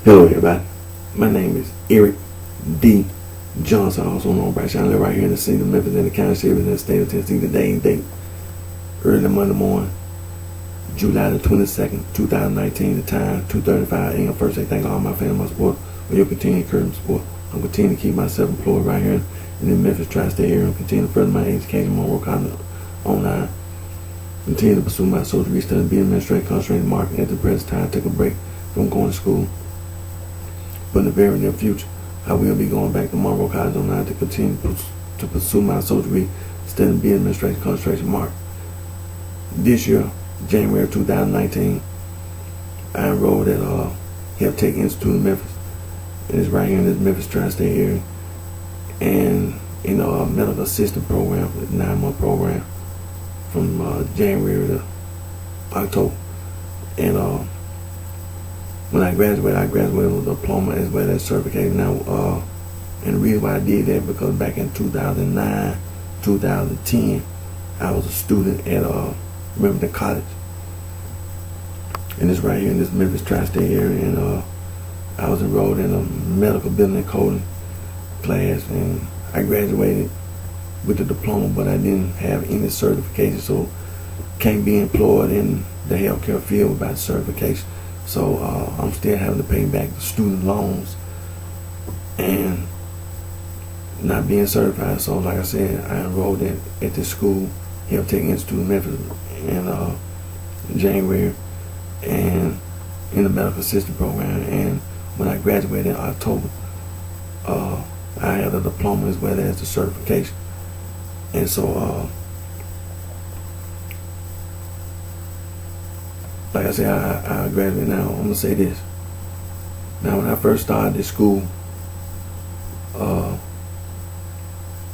Hello everybody, my name is Eric D. Johnson, also known as BrightShine. I live right here in the city of Memphis, in the county series in the state of Tennessee. Today and date, early Monday morning, July the 22nd, 2019. The time, 2:35 a.m. First, I thank all my family, my support, for your continued encouragement support. I'm continuing to keep myself employed right here in the Memphis tri-state area and continue to further my education, my work online. Continue to pursue my social research and be administrative, concentrating marketing. At the present time, take a break from going to school. But in the very near future, I will be going back to Monroe College online to continue to pursue my social research, study and be administrative, concentration marketing. This year, January 2019, I enrolled at Health Tech Institute in Memphis. And it's right here in this Memphis tri-state area. And in a medical assistant program, a 9-month program from January to October. And when I graduated with a diploma as well as certification. Now, and the reason why I did that because back in 2009, 2010, I was a student at Remington College. And it's right here in this Memphis tri-state area. And I was enrolled in a medical billing and coding class, and I graduated with a diploma, but I didn't have any certification, so can't be employed in the healthcare field without certification. So I'm still having to pay back the student loans and not being certified. So like I said, I enrolled at this school, Health Tech Institute in Memphis, in January, and in the medical assistant program. And when I graduated in October, I had a diploma as well as the certification. And so, like I said, I graduated now. I'm going to say this. Now, when I first started this school,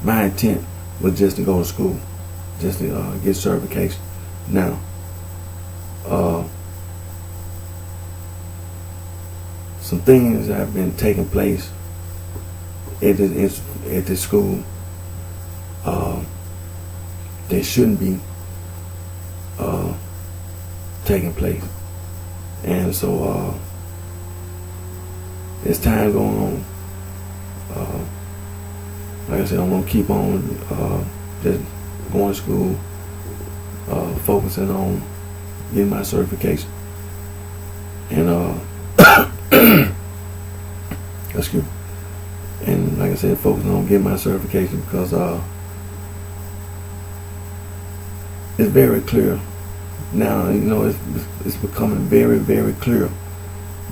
my intent was just to go to school, just to get certification. Now, some things have been taking place at this school that shouldn't be taking place. And so as time going on, like I said, I'm going to keep on just going to school, focusing on getting my certification. And excuse me. And like I said, focusing on getting my certification because it's very clear now. You know, it's becoming very, very clear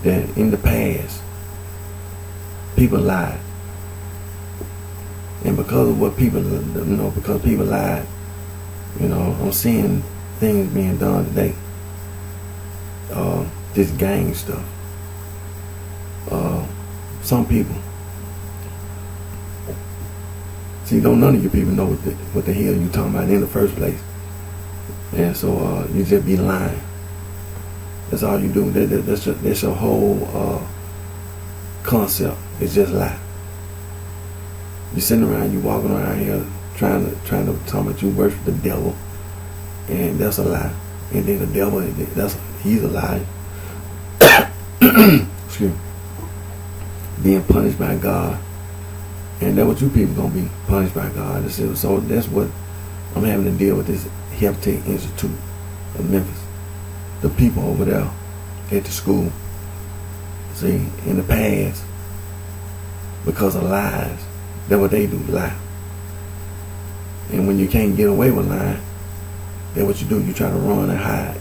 that in the past people lied, and because of what people, because people lied, I'm seeing things being done today. This gang stuff. Some people. See, none of you people know what the hell you talking about in the first place. And so you just be lying. That's all you do. That's your whole concept. It's just lie. You sitting around, you walking around here trying to talk about you worship the devil, and that's a lie. And then the devil, he's a lie. Excuse me. Being punished by God. And that's what you people gonna be, punished by God. So that's what I'm having to deal with, this Health Tech Institute of Memphis. The people over there at the school. See, in the past, because of lies, that's what they do, lie. And when you can't get away with lying, that's what you do, you try to run and hide.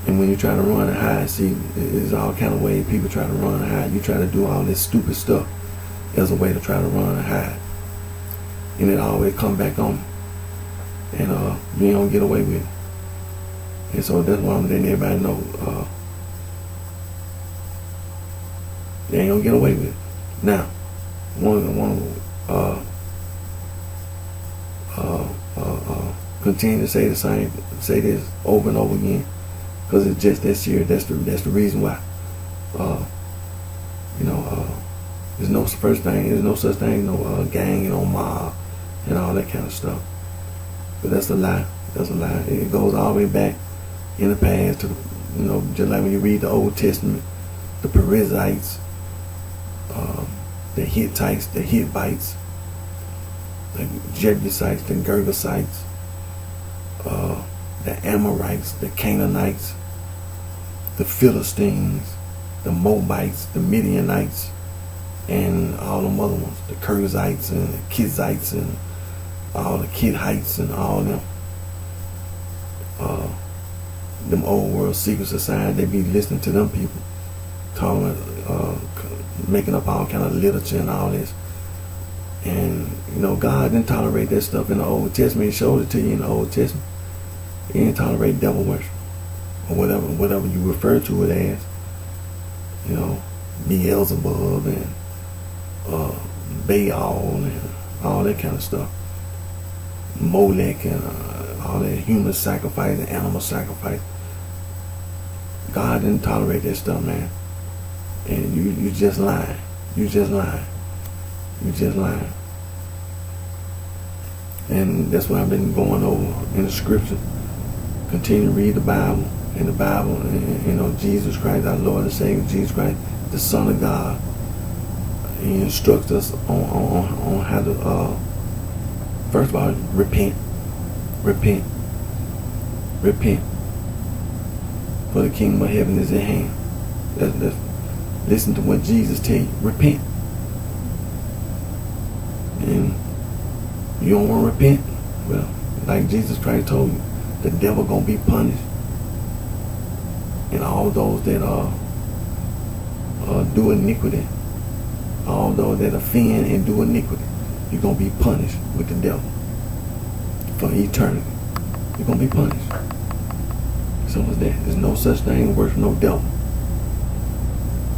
And when you try to run and hide, see, there's all kind of ways people try to run and hide. You try to do all this stupid stuff as a way to try to run and hide. And it always come back on. And you don't get away with it. And so that's why I'm letting everybody know they ain't gonna get away with it. Now, I want to continue to say this over and over again, because it's just that serious. That's the reason why. There's no such thing, no gang, no mob, and all that kind of stuff. But that's a lie. That's a lie. It goes all the way back in the past to, just like when you read the Old Testament, the Perizzites, the Hittites, the Hivites, the Jebusites, the Girgasites, the Amorites, the Canaanites, the Philistines, the Moabites, the Midianites, and all them other ones, the Kirzites and the Kizites and all the Kidhites and all them. Them old world secret society, they be listening to them people talking, making up all kind of literature and all this. And God didn't tolerate that stuff in the Old Testament. He showed it to you in the Old Testament. He didn't tolerate devil worship or whatever you refer to it as. Beelzebub and Baal and all that kind of stuff. Molech and all that human sacrifice and animal sacrifice. God didn't tolerate that stuff, man. And you just lying. You just lying. You just lying. And that's what I've been going over in the scripture. Continue to read the Bible. In the Bible, and, Jesus Christ, our Lord and Savior, Jesus Christ, the Son of God. He instructs us on how to, first of all, repent. Repent. Repent. For the kingdom of heaven is at hand. Let's listen to what Jesus tell you. Repent. And you don't want to repent? Well, like Jesus Christ told you, the devil gonna be punished. And all those that do iniquity, all those that offend and do iniquity, you're gonna be punished with the devil for eternity. You're gonna be punished. So is that. There's no such thing as worship no devil.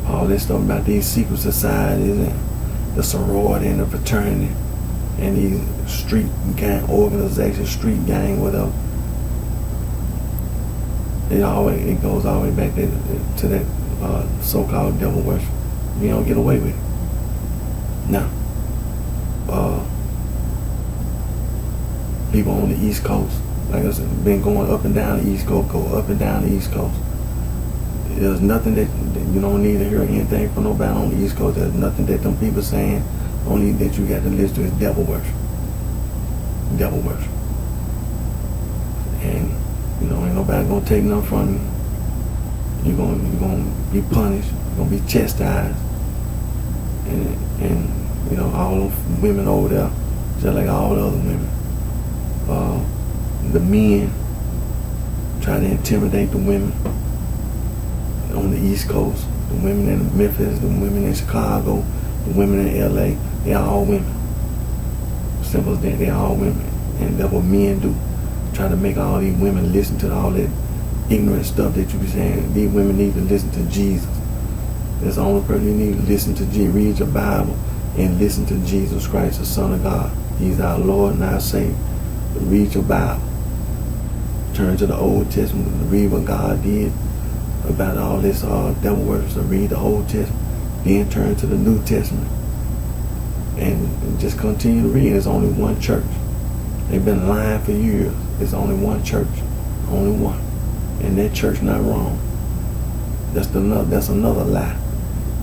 All this stuff about these secret societies and the sorority and the fraternity and these street gang organizations, street gang, whatever. It goes all the way back to that so-called devil worship. You don't get away with it. Now, people on the East Coast, like I said, been going up and down the East Coast, go up and down the East Coast. There's nothing that you don't need to hear anything from nobody on the East Coast. There's nothing that them people saying. Only that you got to listen to is devil worship. Devil worship. And ain't nobody gonna take nothing from you. You're gonna be punished. You're gonna be chastised. And all them women over there, just like all the other women. The men try to intimidate the women on the East Coast. The women in Memphis, the women in Chicago, the women in LA. They all women. Simple as that. They all women. And that's what men do. Try to make all these women listen to all that ignorant stuff that you be saying. These women need to listen to Jesus. That's the only person you need to listen to. Read your Bible and listen to Jesus Christ, the Son of God. He's our Lord and our Savior. Read your Bible. Turn to the Old Testament and read what God did about all this devil worship. So read the Old Testament. Then turn to the New Testament. And just continue to read. There's only one church. They've been lying for years. There's only one church. Only one. And that church not wrong. That's another lie.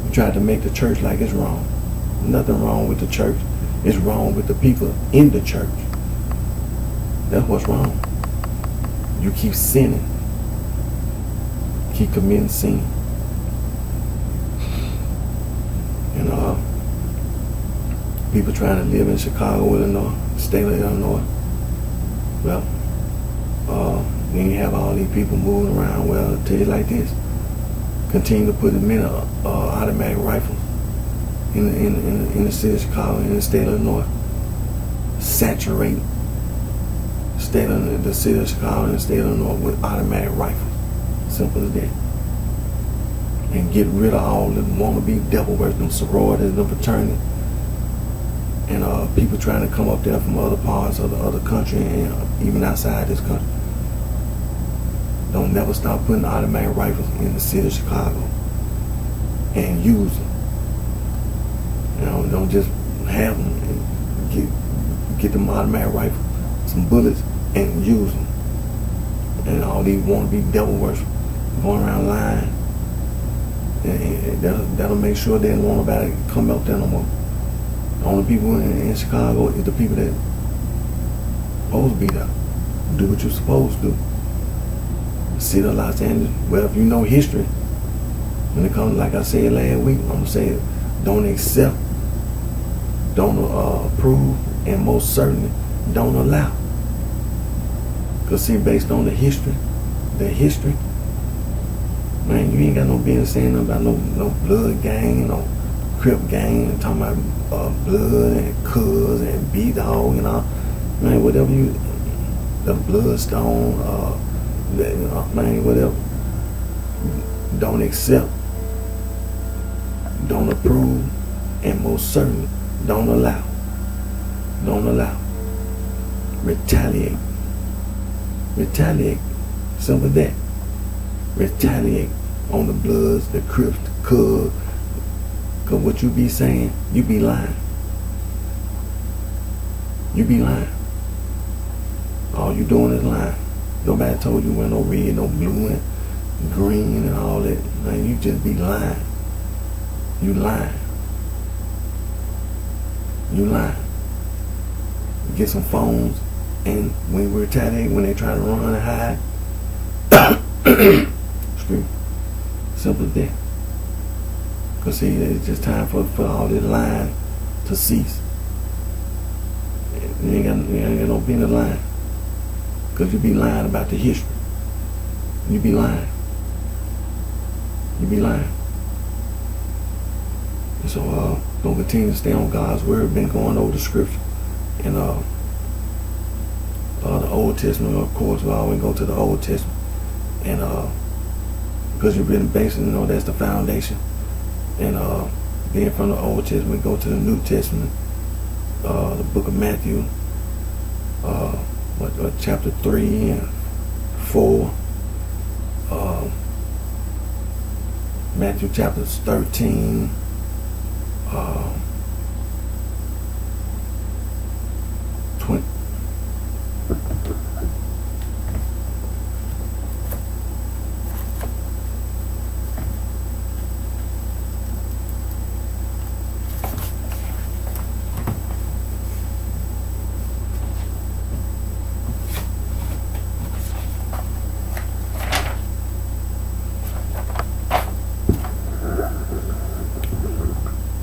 You tried to make the church like it's wrong. Nothing wrong with the church. It's wrong with the people in the church. That's what's wrong. You keep sinning. Keep committing sin. And people trying to live in Chicago, Illinois, state of Illinois. Well, when you have all these people moving around, well, I'll tell you like this. Continue to put as many automatic rifles in the city of Chicago, in the state of Illinois. Saturate the city of Chicago and the state of Illinois with automatic rifles. Simple as that. And get rid of all the wannabe devil worship, them sororities, them fraternities. And people trying to come up there from other parts of the other country and even outside this country. Don't never stop putting automatic rifles in the city of Chicago and use them. Don't just have them and get them automatic rifles, some bullets, and use them. and all these wannabe devil worship going around lying. And that'll make sure they don't want nobody to come up there no more. The only people in Chicago is the people that supposed to be there. Do what you're supposed to do. City of Los Angeles, well, if you know history, when it comes, like I said last week, I'm going to say it, don't accept, don't approve, and most certainly don't allow. Because see, based on the history, man, you ain't got no business saying nothing about no blood gang, no Crip gang, and talking about blood and cuz and B-Dog and all. Man, whatever you, the Bloodstone, man, whatever. Don't accept, don't approve, and most certainly don't allow. Don't allow. Retaliate. Retaliate. Simple as that. Retaliate on the Bloods, the Crips, the Cubs. Because what you be saying, you be lying. You be lying. All you doing is lying. Nobody told you wear no red, no blue, and green, and all that. Man, you just be lying. You lying. You lying. Get some phones, and when we retaliate, when they try to run and hide, simple as that. Because see, it's just time for all this lying to cease. You ain't got no business lying. Because you be lying about the history. You be lying. You be lying. And so, gonna continue to stay on God's word. Been going over the scripture. And the Old Testament, of course, we always go to the Old Testament. And because you're really basing, that's the foundation. And then from the Old Testament, we go to the New Testament, the book of Matthew, chapter 3 and 4, Matthew chapter 13,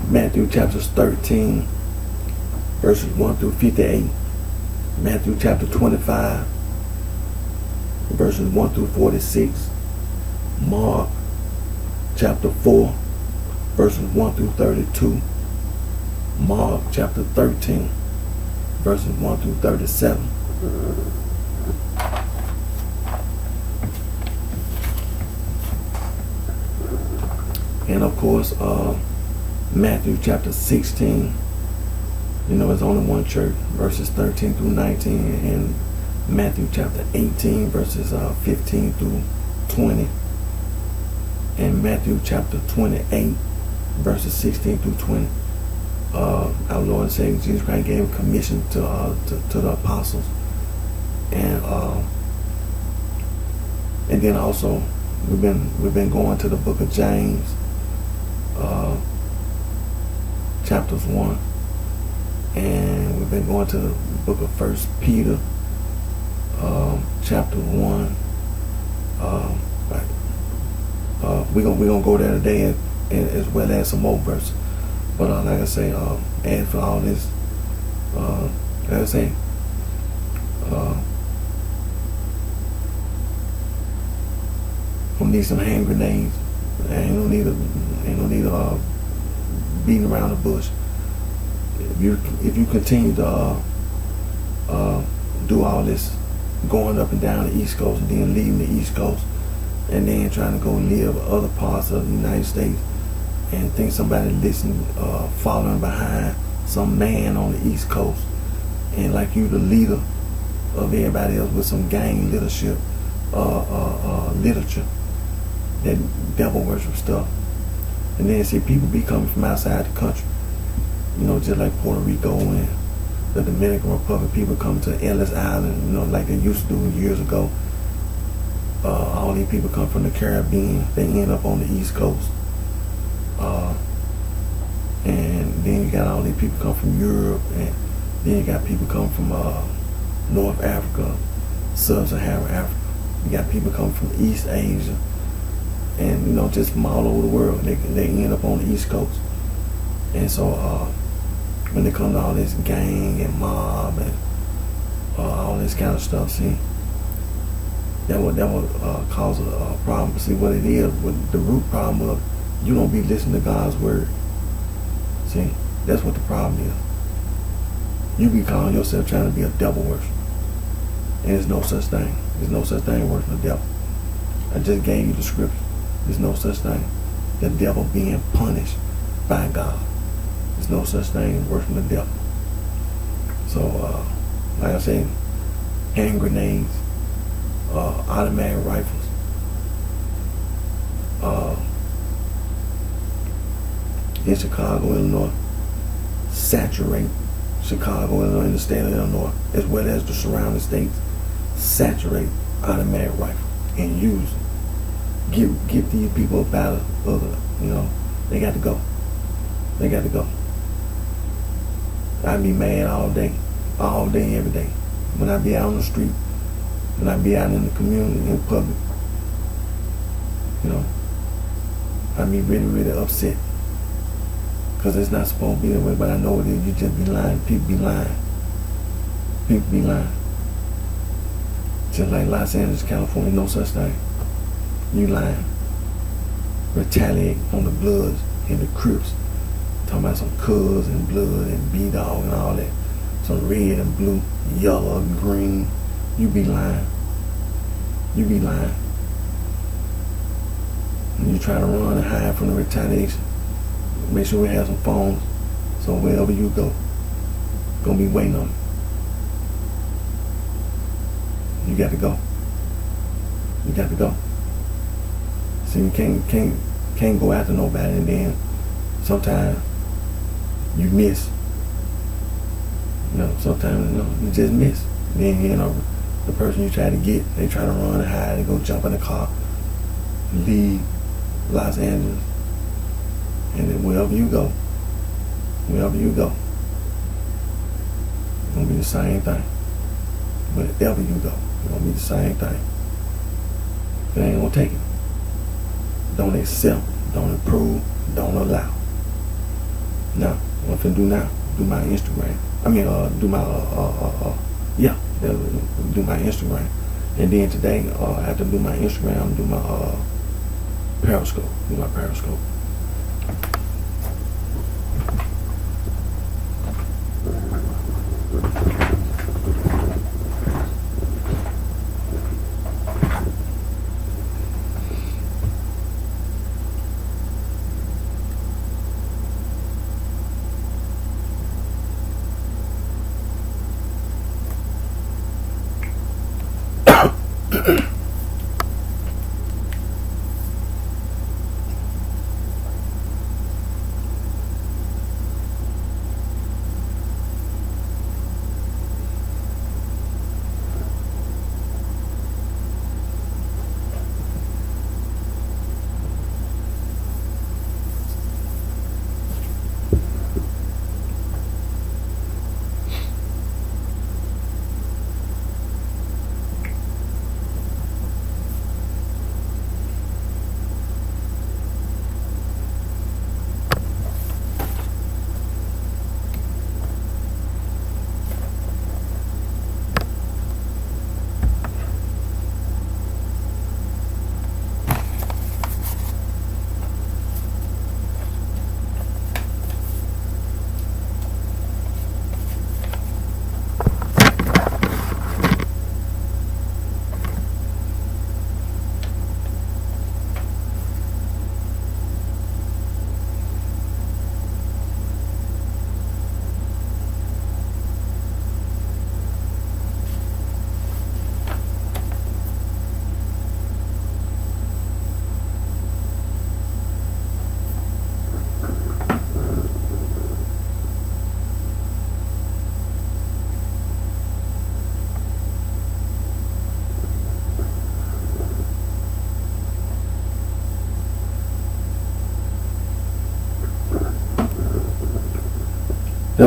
Matthew chapters 13, verses 1 through 58. Matthew chapter 25, verses 1 through 46. Mark chapter 4, verses 1 through 32. Mark chapter 13, verses 1 through 37. And of course, Matthew chapter 16, it's only one church, verses 13 through 19, and Matthew chapter 18, verses 15 through 20, and Matthew chapter 28, verses 16 through 20. Our Lord and Savior Jesus Christ gave a commission to the apostles, and then also we've been going to the book of James, chapters 1, and we've been going to the book of 1 Peter, chapter 1. We're gonna go there today, as well as some more verses. But like I say, as for all this, like I say, gonna need some hand grenades. Ain't no need to beating around the bush. If you continue to do all this going up and down the East Coast and then leaving the East Coast and then trying to go live other parts of the United States and think somebody listening, following behind some man on the East Coast, and like you the leader of everybody else with some gang leadership, literature, that devil worship stuff. And then see people be coming from outside the country, just like Puerto Rico and the Dominican Republic. People come to Ellis Island, like they used to do years ago, All these people come from the Caribbean. They end up on the East Coast. And then you got all these people come from Europe, and then you got people come from North Africa, Sub-Saharan Africa. You got people come from East Asia, and just from all over the world. They end up on the East Coast. And so when they come to all this gang and mob and all this kind of stuff, see, that would cause a problem. See, what it is, with the root problem of you don't be listening to God's word. See, that's what the problem is. You be calling yourself trying to be a devil worshiper. And there's no such thing. There's no such thing worshiping the devil. I just gave you the scripture. There's no such thing. The devil being punished by God. There's no such thing as worshiping the devil. So, like I said, hand grenades, automatic rifles, in Chicago, Illinois, saturate Chicago, Illinois, and the state of Illinois, as well as the surrounding states, saturate automatic rifle and use it. Give these people a battle of they got to go. They got to go. I be mad all day, every day. When I be out on the street, when I be out in the community, in public, I be really, really upset. Because it's not supposed to be that way, but I know it is. You just be lying. People be lying. People be lying. Just like Los Angeles, California, no such thing. You lying. Retaliate on the Bloods and the Crips. Talking about some Cuz and Blood and B-Dog and all that. Some red and blue, yellow and green. You be lying. You be lying. And you try to run and hide from the retaliation. Make sure we have some phones, so wherever you go, gonna be waiting on you. You got to go. You got to go. See, you can't go after nobody, and then sometimes you miss. Sometimes you just miss. Then the person you try to get, they try to run and hide and go jump in the car, leave Los Angeles. And then wherever you go, it's gonna be the same thing. Wherever you go, it's gonna be the same thing. They ain't gonna take it. Don't accept, don't approve, don't allow. Now, what I'm finna do now, do my Instagram. Do my Instagram. And then today, after I do my Instagram, do my Periscope. Do my Periscope.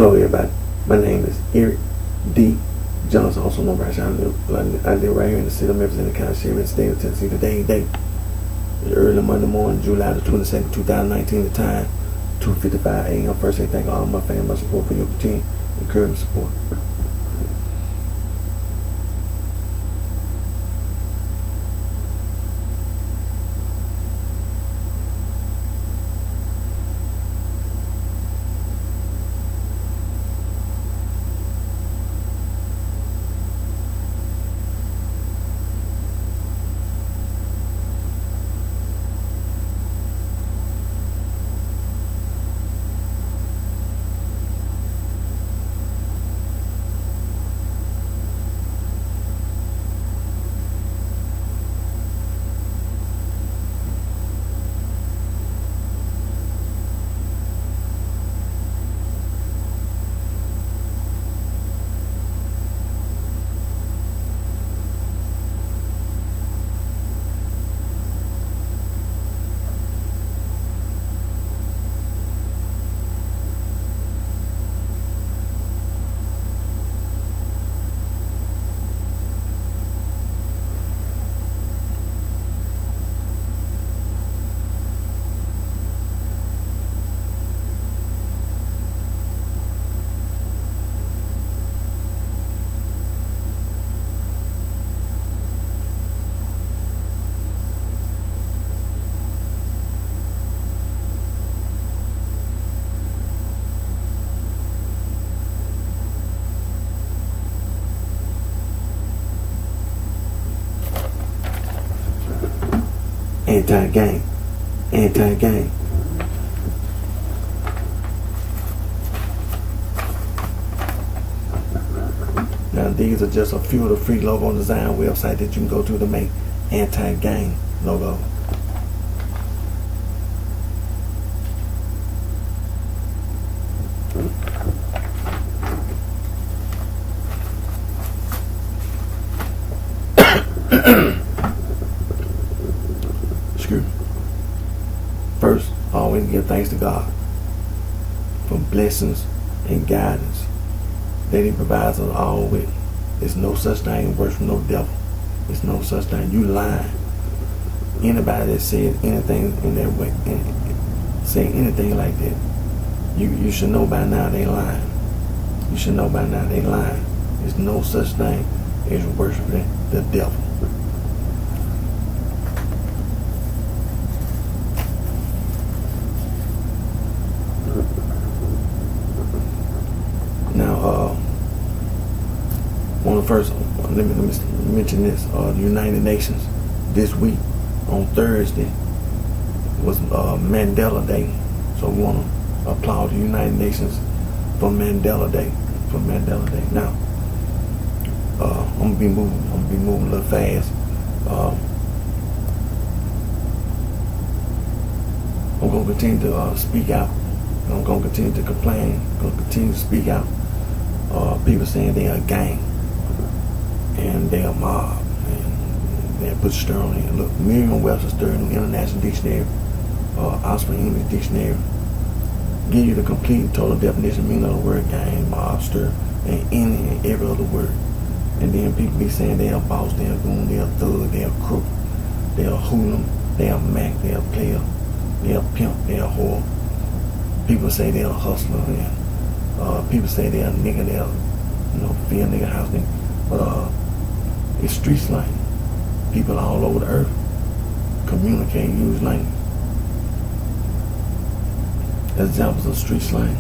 Hello everybody, my name is Eric D. Johnson, also known as BrightShine. I live right here in the city of Memphis in the county of the state of Tennessee. Today, it's early Monday morning, July the 22nd, 2019, the time 2:55 a.m. First, I thank all of my family, my support for your continued encouragement support. Anti-gang. Anti-gang. Now these are just a few of the free logo design websites that you can go to make anti-gang logo. First, always give thanks to God for blessings and guidance that He provides us all with. There's no such thing worse from no devil. There's no such thing. You lying. Anybody that says anything in that way, say anything like that, you should know by now they lying. You should know by now they lying. There's no such thing as worshiping the devil. First, let me mention this. The United Nations this week on Thursday was Mandela Day, so we want to applaud the United Nations for Mandela Day. Now, I'm gonna be moving a little fast. I'm gonna continue to speak out. I'm gonna continue to complain. I'm gonna continue to speak out. People saying they're a gang. And they're a mob, and they put Sterling in. Look, Merriam-Webster Sterling International Dictionary, Oxford English Dictionary, give you the complete and total definition, meaning of the word gang, mobster, and any and every other word. And then people be saying they're a boss, they're a goon, they're a thug, they're a crook, they're a hooligan, they're a mac, they're a player, they're a pimp, they're a whore. People say they're a hustler, and people say they're a nigga, they're field nigga, house nigga. But it's street slang. People all over the earth communicate, use language. Examples of street slang: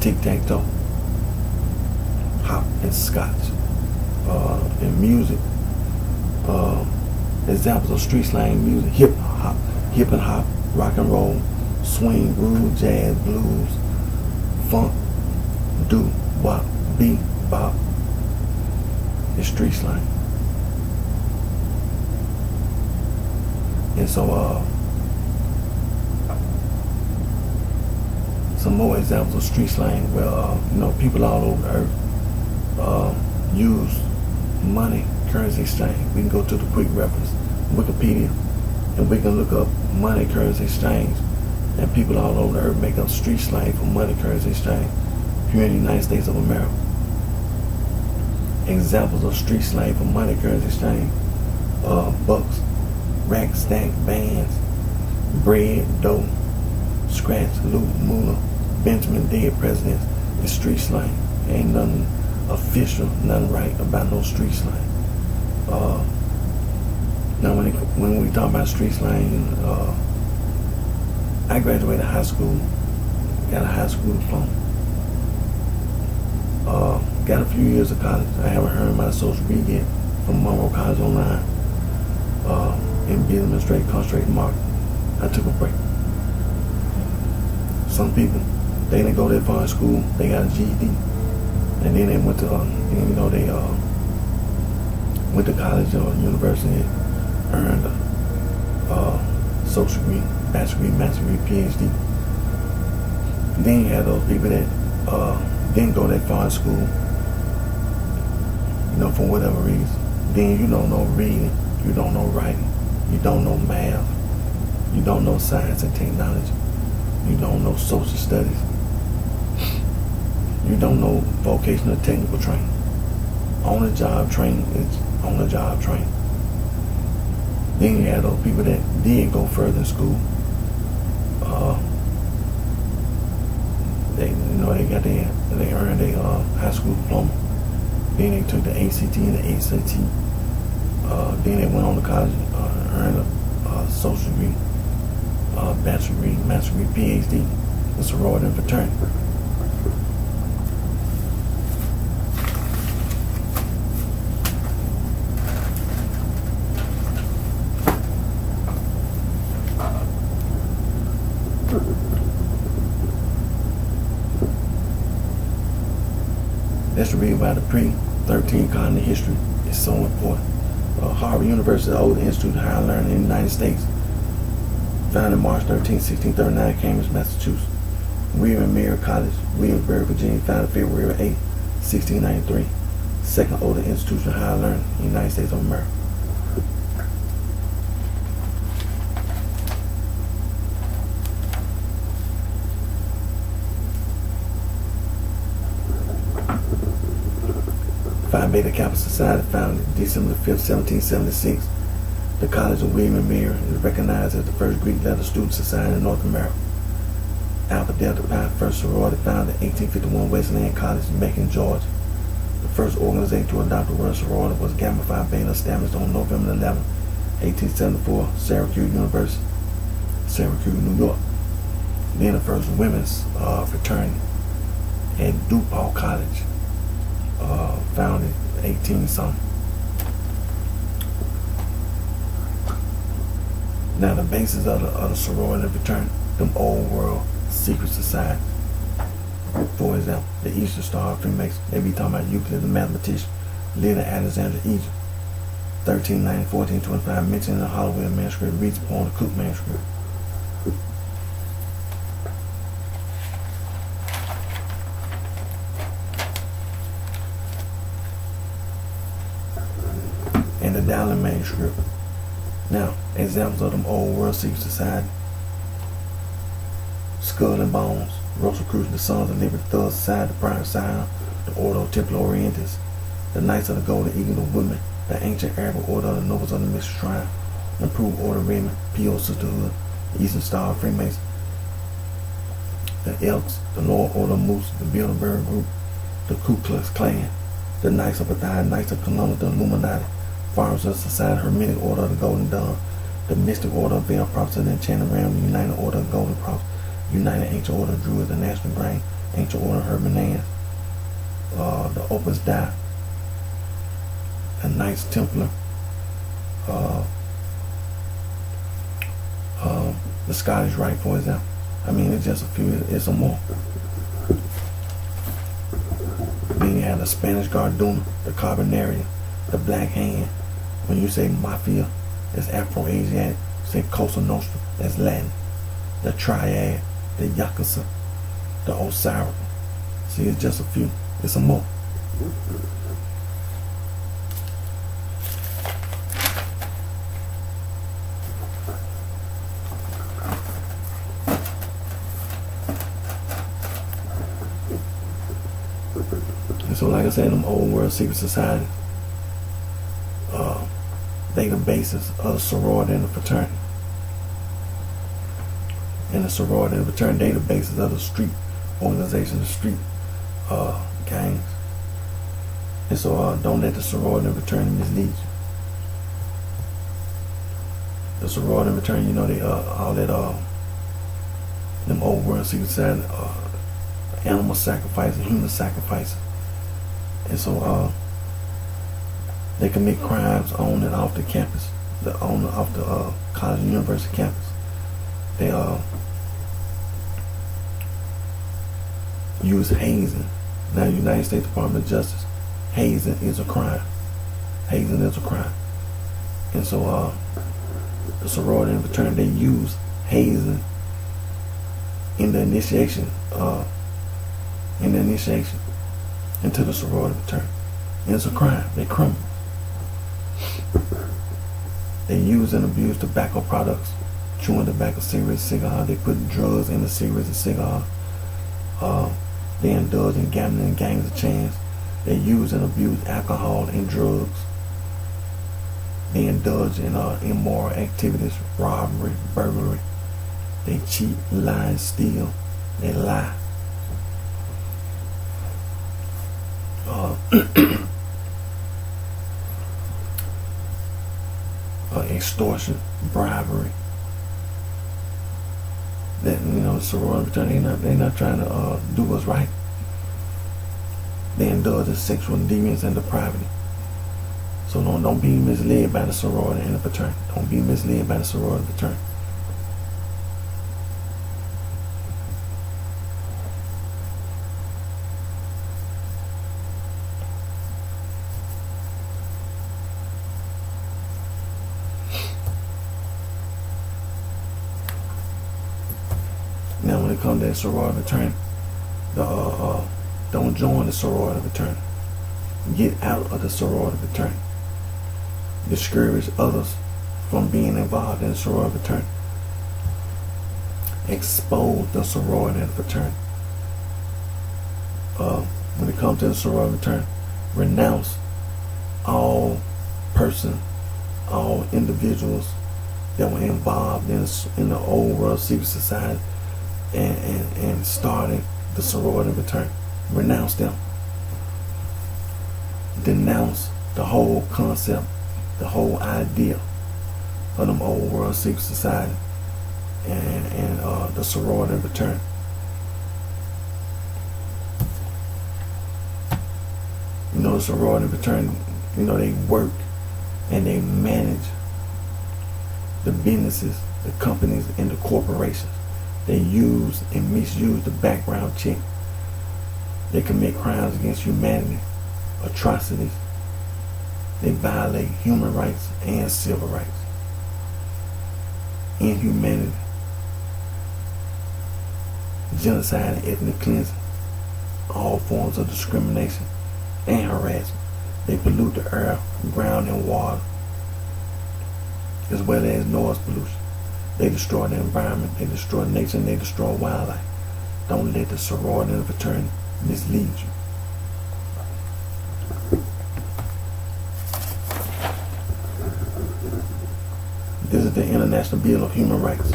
tic-tac-toe, hop and scotch. In music, examples of street slang music: hip and hop, rock and roll, swing, groove, jazz, blues, funk, doo, wop, beat, bop. It's street slang. And so some more examples of street slang where people all over the earth use money, currency exchange. We can go to the quick reference, Wikipedia, and we can look up money, currency exchange, and people all over the earth make up street slang for money currency exchange here in the United States of America. Examples of street slang for money currency exchange: bucks, rack, stack, bands, bread, dough, scratch, loot, moolah, Benjamin, dead presidents. It's street slang. Ain't nothing official, nothing right about no street slang. Now when we talk about street slang, I graduated high school, got a high school diploma. Got a few years of college. I haven't earned my social media yet from Monroe College Online in business administration, concentrated marketing. I took a break. Some people, they didn't go that far in school. They got a GED, and then they went to, they went to college or university and earned a social degree, bachelor degree, master degree, PhD. Then you had those people that didn't go that far in school, for whatever reason. Then you don't know reading, you don't know writing, you don't know math, you don't know science and technology, you don't know social studies, you don't know vocational technical training. On-the-job training is on-the-job training. Then you have those people that did go further in school. They earned a high school diploma. Then they took the ACT and the ACT. Then they went on to college, earned a social degree, bachelor degree, master degree, PhD, a sorority and fraternity. Let's read about the pre-13 colony history. It's so important. Harvard University, the oldest institute of higher learning in the United States. Founded March 13, 1639, Cambridge, Massachusetts. William and Mary College, Williamsburg, Virginia, founded February 8, 1693. Second oldest institution of higher learning in the United States of America. Phi Beta Kappa Society, founded December 5, 1776. The College of William and Mary is recognized as the first Greek letter student society in North America. Alpha Delta Pi, first sorority, founded in 1851, Wesleyan College in Macon, Georgia. The first organization to adopt the word sorority was Gamma Phi Beta, established on November 11, 1874, Syracuse University, Syracuse, New York. Then the first women's fraternity at DePaul College, founded 18-something. Now the basis of the sorority and fraternity, them old world secret society. For example, the Eastern Star Freemasons, they be talking about Euclid, the mathematician, lived in Alexandria, Egypt. 1390, 1425, mentioned in the Holloway manuscript, reads upon the Cook manuscript. And the Dowling manuscript. Now, examples of them old world secret society: Skull and Bones, Rosicrucians, the Sons of Liberty, Thug Society, the Prime Scion, the Order of Templar Orientis, the Knights of the Golden Eagle, the Women, the Ancient Arabic Order of the Nobles of the Mystery Shrine, Improved Order of Raymond, P.O. Sisterhood, the Eastern Star Freemasons, the Elks, the Loyal Order of Moose, the Bilderberg Group, the Ku Klux Klan, the Knights of Bethesda, Knights of Columbus, the Illuminati, Farmers of Society, Hermetic Order of the Golden Dawn, the Mystic Order of Veil Prophets, the Enchanted Realm, the United Order of Golden Prophets, United Ancient Order of Druids, the National Grain, Ancient Order of Hermanans, the Opus Dei, the Knights Templar, the Scottish Rite, for example. I mean, it's just a few, it's some more. Then you have the Spanish Garduna, the Carbonarian, the Black Hand. When you say Mafia, it's Afro-Asiatic. You say Cosa Nostra, that's Latin. The Triad, the Yakuza, the Osiris. See, it's just a few. It's some more. So like I said, them old world secret societies, they the basis of the sorority and the fraternity. And the sorority and the fraternity, they the basis of the street organization, the street gangs. And so don't let the sorority and fraternity mislead you. The sorority and fraternity, they all that them old world secret society, animal sacrifice and human sacrifices. And so they commit crimes on and off the campus, off the college and university campus. They use hazing. Now, United States Department of Justice, hazing is a crime. Hazing is a crime. And so the sorority and fraternity, they use hazing in the initiation into the sorority and fraternity. And it's a crime. They're criminals. They use and abuse tobacco products, chewing tobacco, cigarettes, cigars. They put drugs in the cigarettes and cigars. They indulge in gambling and gangs of chance. They use and abuse alcohol and drugs. They indulge in immoral activities, robbery, burglary. They cheat, lie, and steal. They lie. Extortion, bribery. That sorority fraternity, they're not trying to do what's right. They indulge in sexual deviance and depravity. So don't be misled by the sorority and the fraternity. Don't be misled by the sorority and fraternity. Now, when it comes to that sorority fraternity, don't join the sorority fraternity. Get out of the sorority fraternity. Discourage others from being involved in the sorority fraternity. Expose the sorority and fraternity. When it comes to the sorority fraternity, renounce all persons, all individuals that were involved in the old world secret society and starting the sorority fraternity. Renounce them. Denounce the whole concept, the whole idea of them old world secret society and the sorority fraternity. The sorority fraternity, they work and they manage the businesses, the companies, and the corporations. They use and misuse the background check. They commit crimes against humanity, atrocities. They violate human rights and civil rights. Inhumanity, genocide and ethnic cleansing, all forms of discrimination and harassment. They pollute the air, ground, and water, as well as noise pollution. They destroy the environment, they destroy nature, and they destroy wildlife. Don't let the sorority and the fraternity mislead you. This is the International Bill of Human Rights.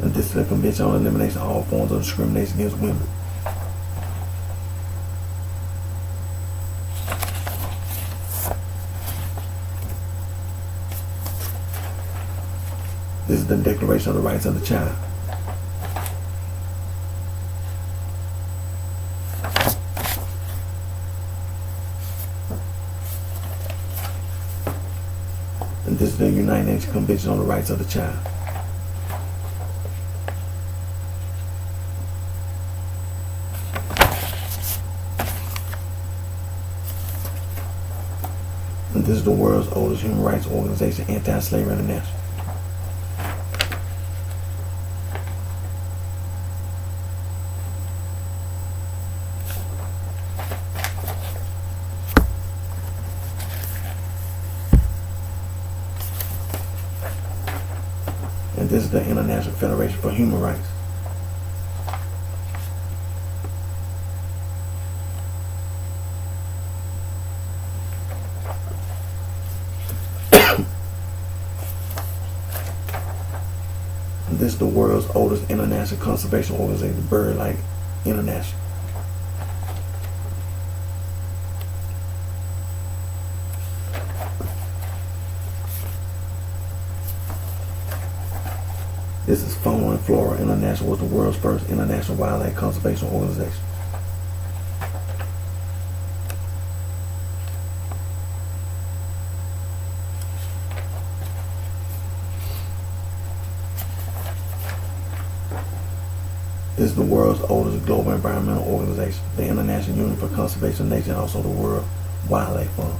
And this is the Convention on Elimination of All Forms of Discrimination Against Women. This is the Declaration of the Rights of the Child. And this is the United Nations Convention on the Rights of the Child. And this is the world's oldest human rights organization, Anti-Slavery International. And this is the International Federation for Human Rights. This is the world's oldest international conservation organization, BirdLife International. This is Fauna and Flora International, was the world's first international wildlife conservation organization. This is the world's oldest global environmental organization, the International Union for Conservation of Nature, and also the World Wildlife Fund.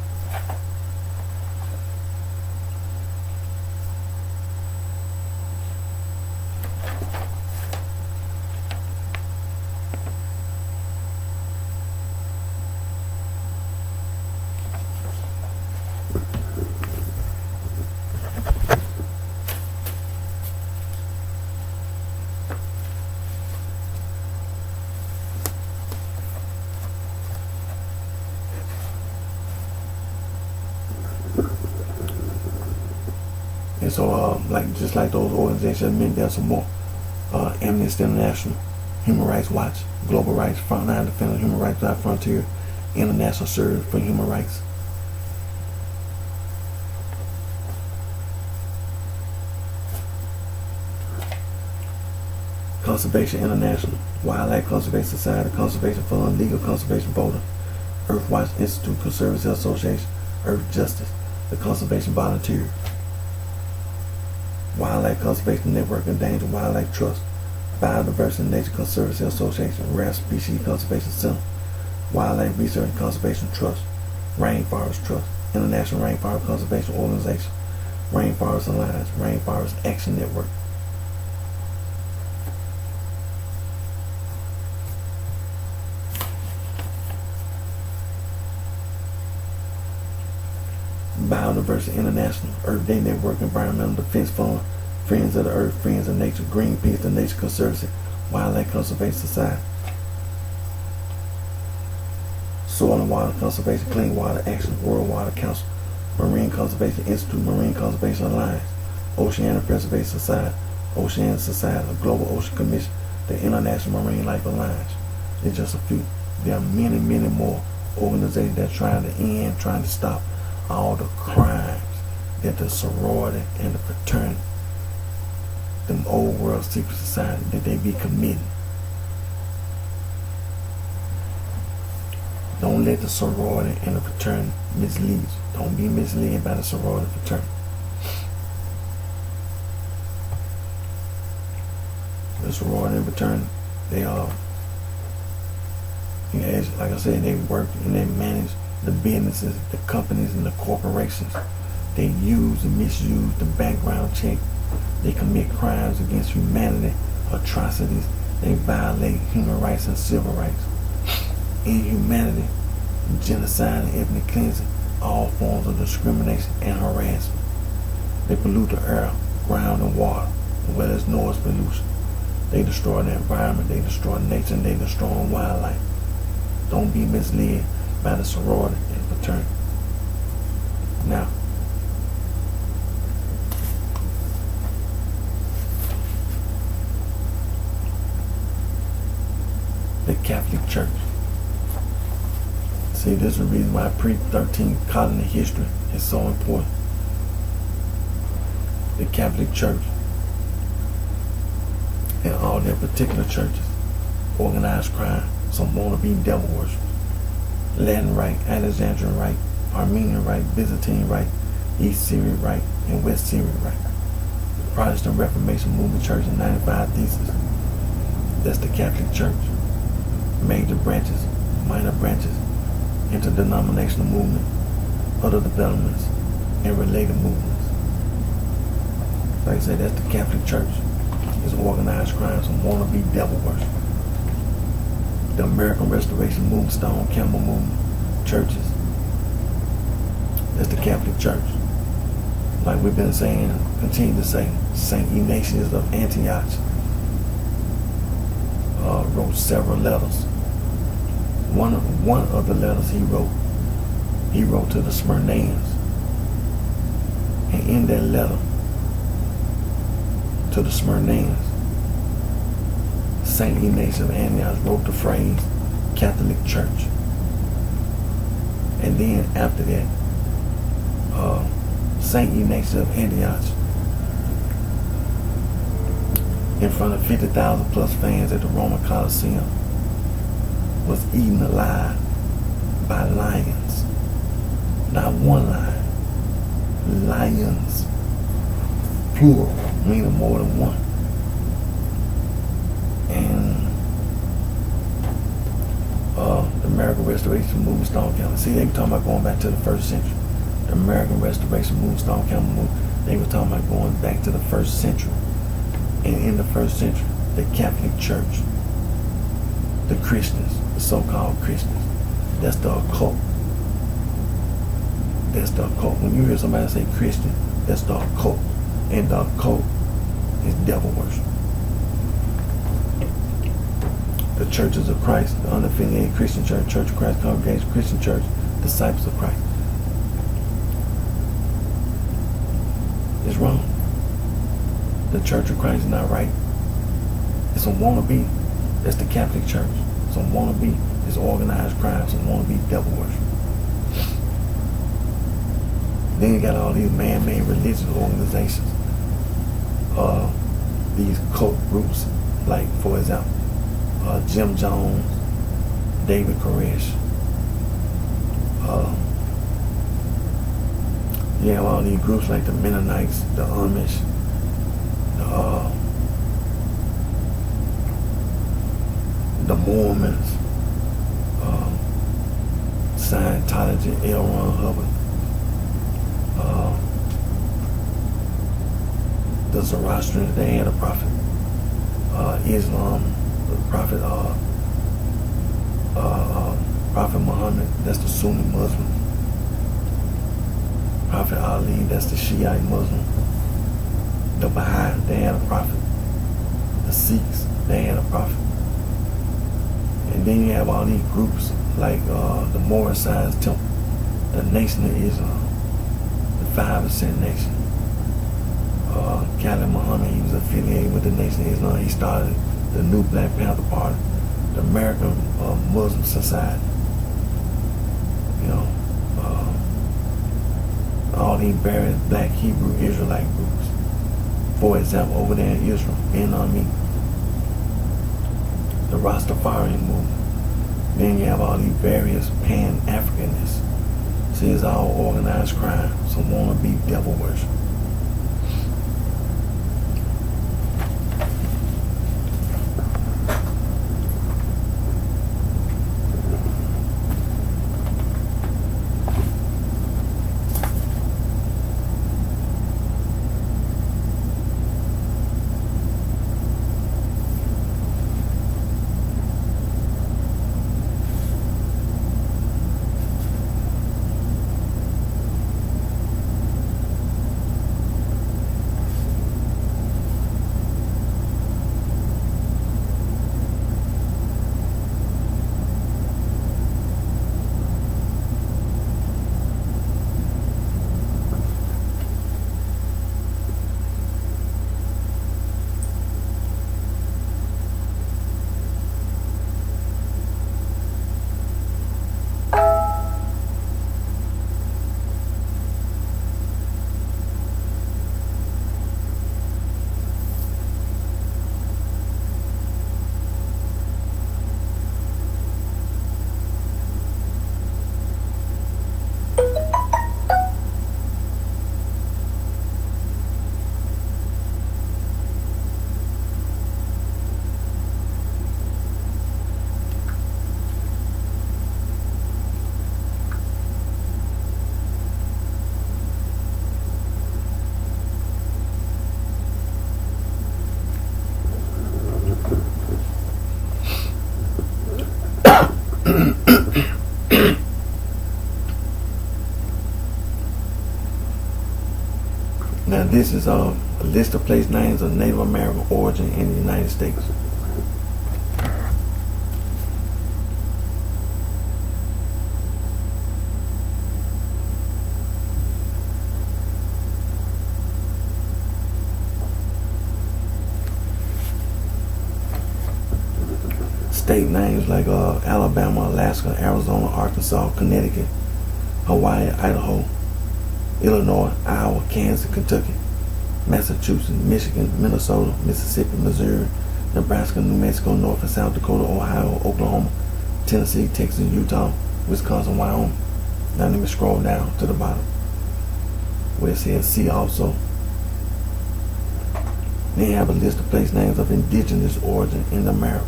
And so, just like those organizations, there's some more. Amnesty International, Human Rights Watch, Global Rights, Frontline Defenders, Human Rights Without Frontier, International Service for Human Rights. Conservation International, Wildlife Conservation Society, Conservation Fund, Legal Conservation Voter, Earth Watch Institute, Conservancy Association, Earth Justice, the Conservation Volunteer, Wildlife Conservation Network, Endangered Wildlife Trust, Biodiversity and Nature Conservancy Association, Rare Species Conservation Center, Wildlife Research and Conservation Trust, Rainforest Trust, International Rainforest Conservation Organization, Rainforest Alliance, Rainforest Action Network. Biodiversity International, Earth Day Network, Environmental Defense Fund, Friends of the Earth, Friends of Nature, Greenpeace, the Nature Conservancy, Wildlife Conservation Society, Soil and Water Conservation, Clean Water Action, World Water Council, Marine Conservation Institute, Marine Conservation Alliance, Oceanic Preservation Society, Oceanic Society, the Global Ocean Commission, the International Marine Life Alliance. It's just a few. There are many, many more organizations that are trying to stop all the crimes that the sorority and the fraternity, them old world secret society, that they be committing. Don't let the sorority and the fraternity mislead you. Don't be misled by the sorority and fraternity. The sorority and fraternity, they are, like I said, they work and they manage the businesses, the companies, and the corporations. They use and misuse the background check. They commit crimes against humanity, atrocities. They violate human rights and civil rights, inhumanity, genocide, and ethnic cleansing, all forms of discrimination and harassment. They pollute the air, ground, and water, as well as noise pollution. They destroy the environment, they destroy nature, and they destroy wildlife. Don't be misled by the sorority and fraternity. Now, the Catholic Church. See, this is the reason why pre-13 colony history is so important. The Catholic Church and all their particular churches, organized crime, some want to be devil worship. Latin Rite, Alexandrian Rite, Armenian Rite, Byzantine Rite, East Syrian Rite, and West Syrian Rite. Protestant Reformation Movement Church in 95 Theses. That's the Catholic Church. Major branches, minor branches, interdenominational movement, other developments, and related movements. Like I said, that's the Catholic Church. It's organized crime, some wannabe devil worship. The American Restoration Movement, Stone Campbell Movement, churches. That's the Catholic Church. like we've been saying, continue to say, Saint Ignatius of Antioch wrote several letters. One of the letters he wrote to the Smyrnaeans. And in that letter to the Smyrnaeans, Saint Ignatius of Antioch wrote the phrase Catholic Church. And then after that, Saint Ignatius of Antioch, in front of 50,000 plus fans at the Roman Colosseum, was eaten alive by lions. Not one lion, lions, plural, meaning more than one. And the American Restoration Movement, Stone County. See, they were talking about going back to the first century. The American Restoration Movement, Stone County movement, they were talking about going back to the first century. And in the first century, the Catholic Church, the Christians, the so-called Christians, that's the occult. That's the occult. When you hear somebody say Christian, that's the occult. And the occult is devil worship. The Churches of Christ, the unaffiliated Christian Church, Church of Christ, Congregation, Christian Church, Disciples of Christ. It's wrong. The Church of Christ is not right. It's a wannabe. That's the Catholic Church. It's a wannabe. It's organized crime. It's a wannabe devil worship. Then you got all these man-made religious organizations. These cult groups, like, for example, Jim Jones, David Koresh. You have all these groups like the Mennonites, the Amish, the Mormons, Scientology, L. Ron Hubbard, the Zoroastrians, they had a prophet. Islam, the prophet, Prophet Muhammad, that's the Sunni Muslim. Prophet Ali, that's the Shiite Muslim. The Baha'i, they had a prophet. The Sikhs, they had a prophet. And then you have all these groups like the Moorish Science Temple, the Nation of Islam, the 5% Nation. Khalid Muhammad, he was affiliated with the Nation of Islam. He started the new Black Panther Party, the American Muslim Society. You know, all these various Black Hebrew Israelite groups. For example, over there in Israel, NRME, the Rastafarian movement. Then you have all these various Pan-Africanists. See, it's all organized crime. Some wannabe devil worship. This is a list of place names of Native American origin in the United States. State names like Alabama, Alaska, Arizona, Arkansas, Connecticut, Hawaii, Idaho, Illinois, Iowa, Kansas, Kentucky, Massachusetts, Michigan, Minnesota, Mississippi, Missouri, Nebraska, New Mexico, North and South Dakota, Ohio, Oklahoma, Tennessee, Texas, Utah, Wisconsin, Wyoming. Now let me scroll down to the bottom where it says see also. They have a list of place names of indigenous origin in the Americas.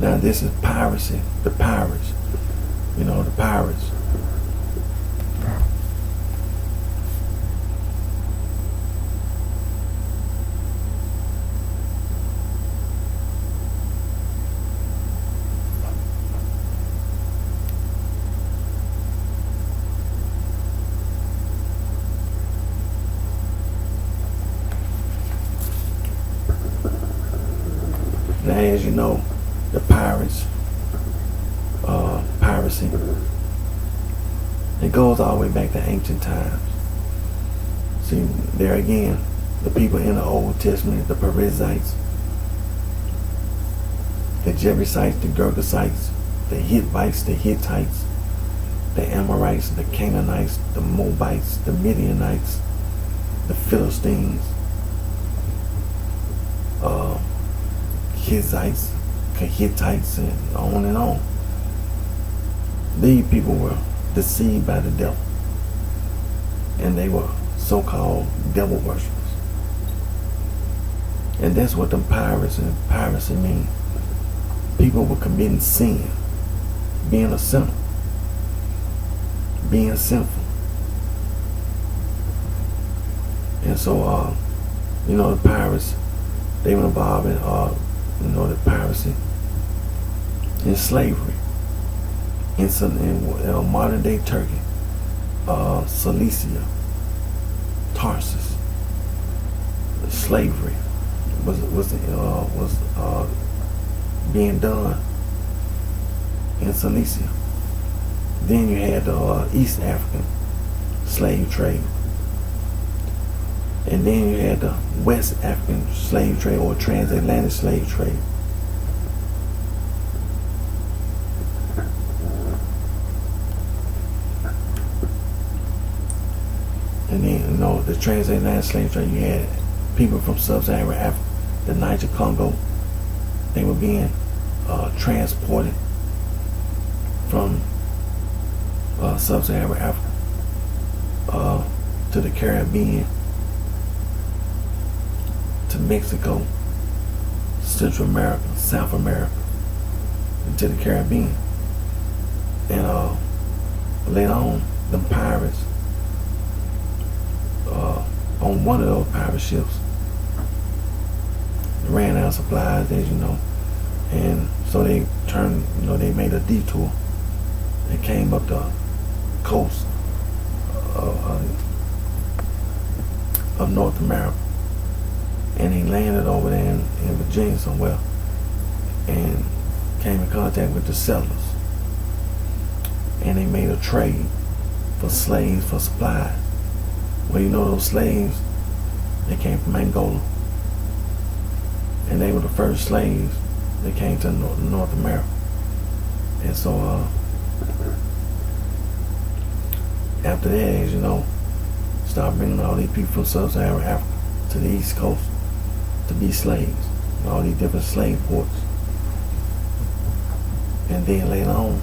Now this is piracy, the pirates, the pirates. Now as you know, the pirates, piracy, it goes all the way back to ancient times. See, there again, the people in the Old Testament, the Perizzites, the Jebusites, the Girgasites, the Hittites, the Hittites, the Amorites, the Canaanites, the Moabites, the Midianites, the Philistines, Hittites, Hittites, and on and on. These people were deceived by the devil, and they were so-called devil worshippers. And that's what the pirates and piracy mean. People were committing sin, being a sinner, being sinful. And so, the pirates, they were involved in, the piracy, in slavery, in modern day Turkey, Cilicia, Tarsus. Slavery was being done in Cilicia. Then you had the East African slave trade, and then you had the West African slave trade or transatlantic slave trade. And then, the transatlantic slave trade, you had people from sub-Saharan Africa, the Niger Congo. They were being transported from sub-Saharan Africa to the Caribbean, to Mexico, Central America, South America, and to the Caribbean. And later on, the pirates, on one of those pirate ships, ran out of supplies, as you know, and so they turned, they made a detour and came up the coast of North America. and he landed over there in Virginia somewhere, and came in contact with the settlers, and they made a trade for slaves for supplies. Well, you know those slaves, they came from Angola, and they were the first slaves that came to North America. And so after that, as you know, start bringing all these people from sub-Saharan Africa to the East Coast to be slaves, all these different slave ports. And then later on,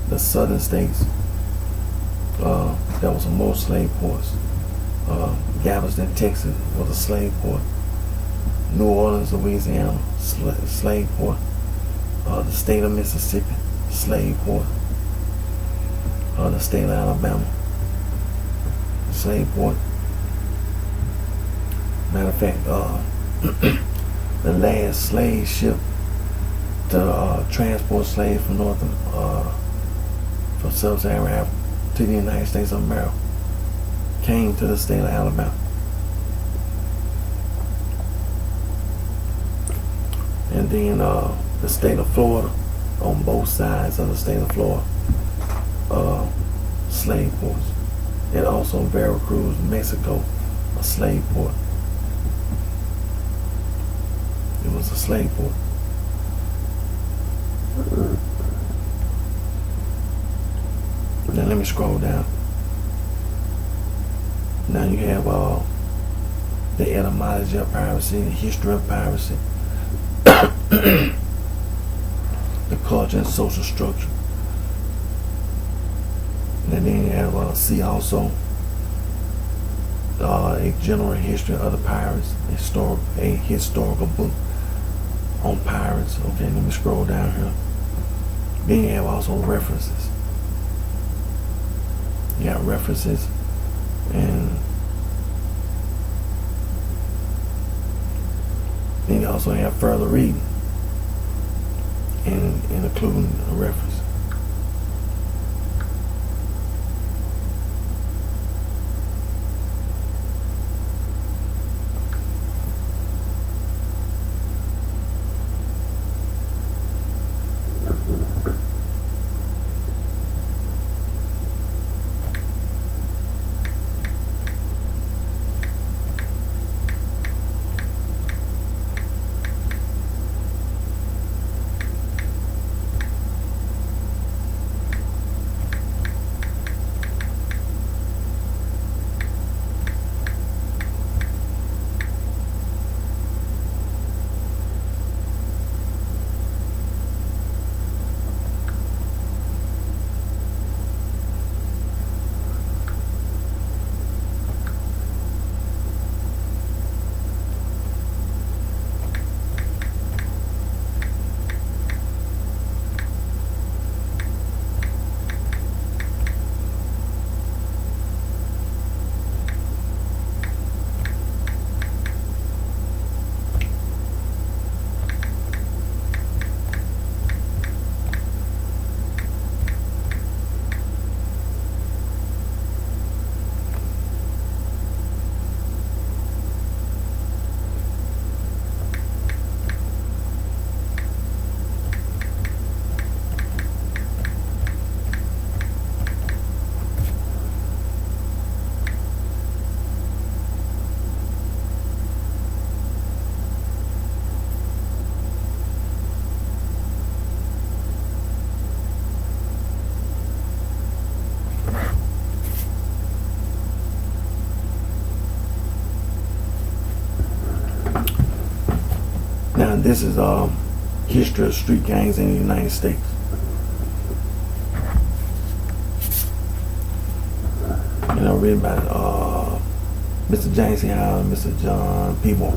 the southern states, there was some more slave ports. Galveston, Texas was a slave port. New Orleans, Louisiana, slave port. The state of Mississippi, slave port. The state of Alabama, slave port. Matter of fact, the last slave ship to transport slaves from from sub-Saharan Africa to the United States of America came to the state of Alabama. And then the state of Florida, on both sides of the state of Florida, slave ports. And also Veracruz, Mexico, a slave port. It was a slave port. Now let me scroll down. Now you have the etymology of piracy, the history of piracy, the culture and social structure. And then you have see also a general history of the pirates, a historical book on pirates. Okay, let me scroll down here. Then you have also references. You got references, and then you also have further reading and including a reference. Now this is history of street gangs in the United States. You know, written by Mr. James C. Howell and Mr. John P. Moore.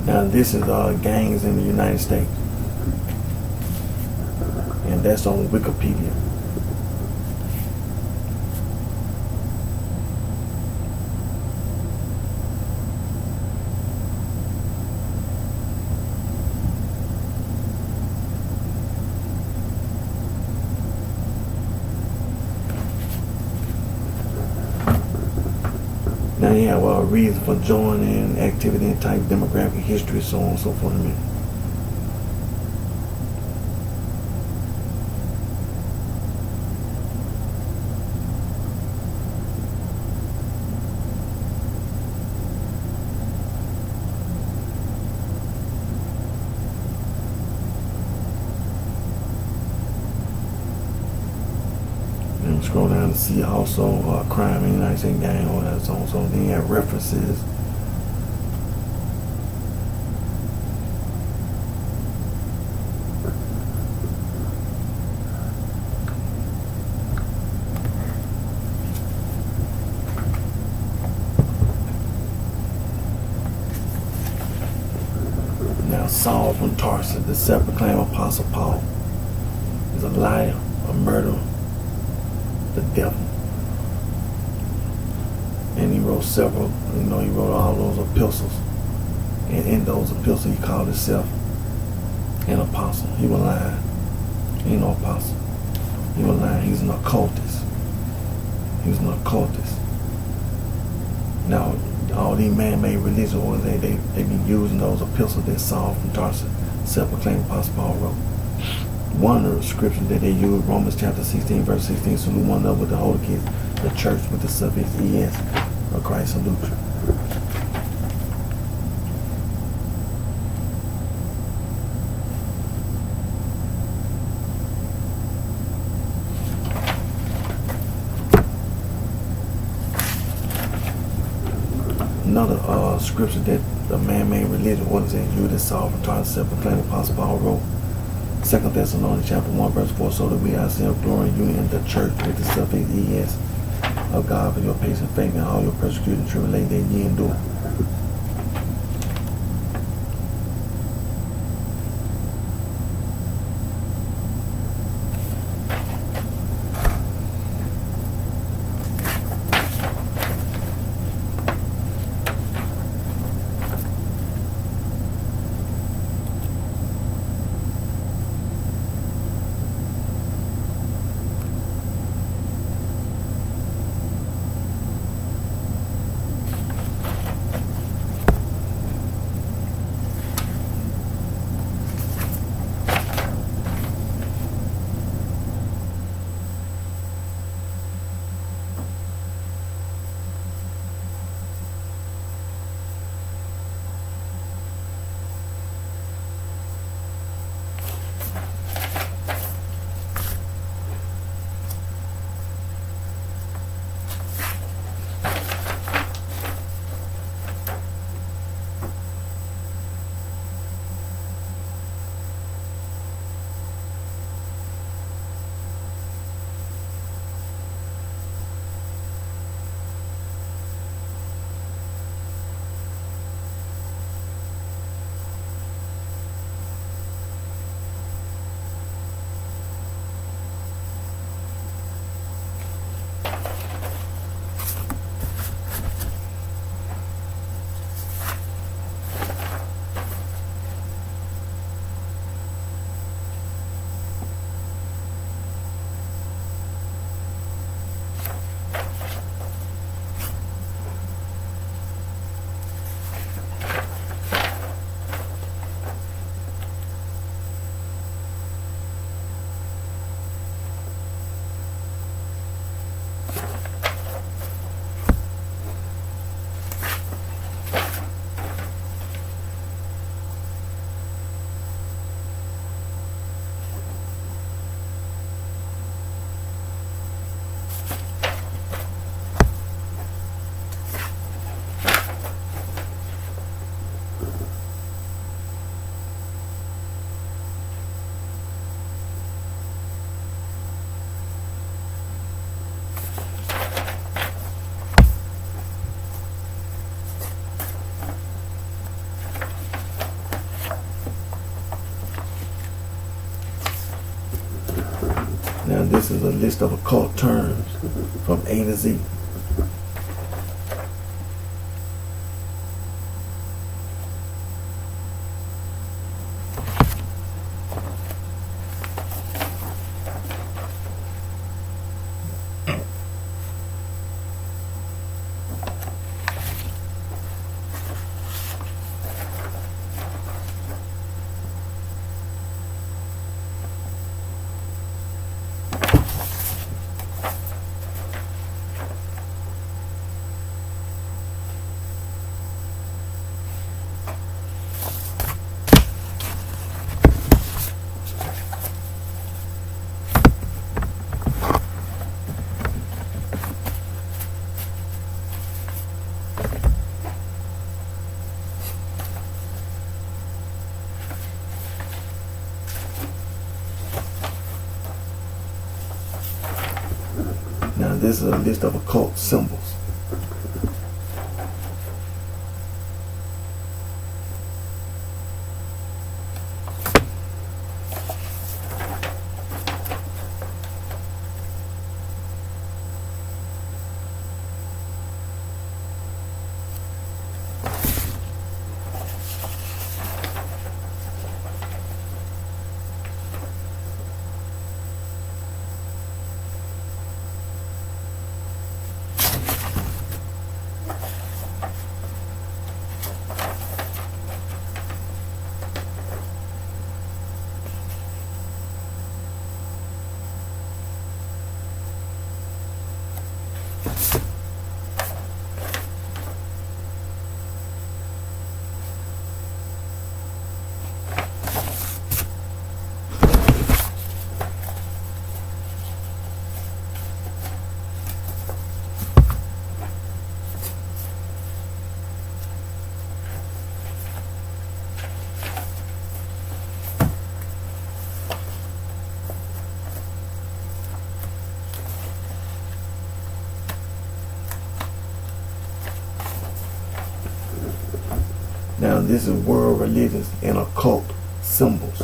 Now this is gangs in the United States, and that's on Wikipedia. Now you have a reason for joining, activity and type, demographic, history, so on and so forth. And scroll down to see also crime in the United States, gang, all that, so on. So then you have references. Now Saul from Tarsus, the self-proclaimed Apostle Paul, is a liar, a murderer, the devil. And he wrote several, he wrote all those epistles. And in those epistles he called himself an apostle. He was lying. He ain't no apostle. He was lying. He's an occultist. He was an occultist. Now, all these man-made religious organizations, they be using those epistles that Saul from Tarsus, self-proclaimed Apostle Paul, wrote. One of the scriptures that they use, Romans chapter 16, verse 16, salute one another with the holy kiss, the church with the suffix ES, of Christ salute you. Another scripture that the man-made religion organization used that Saul from Tarsus, self-proclaimed Apostle Paul, wrote. 2 Thessalonians chapter 1 verse 4, so that we ourselves glory in you in the church with the suffix ES of God for your patient faith and all your persecution and tribulation that ye endure. Now this is a list of occult terms from A to Z. Now this is a list of occult symbols. Now this is world religions and occult symbols.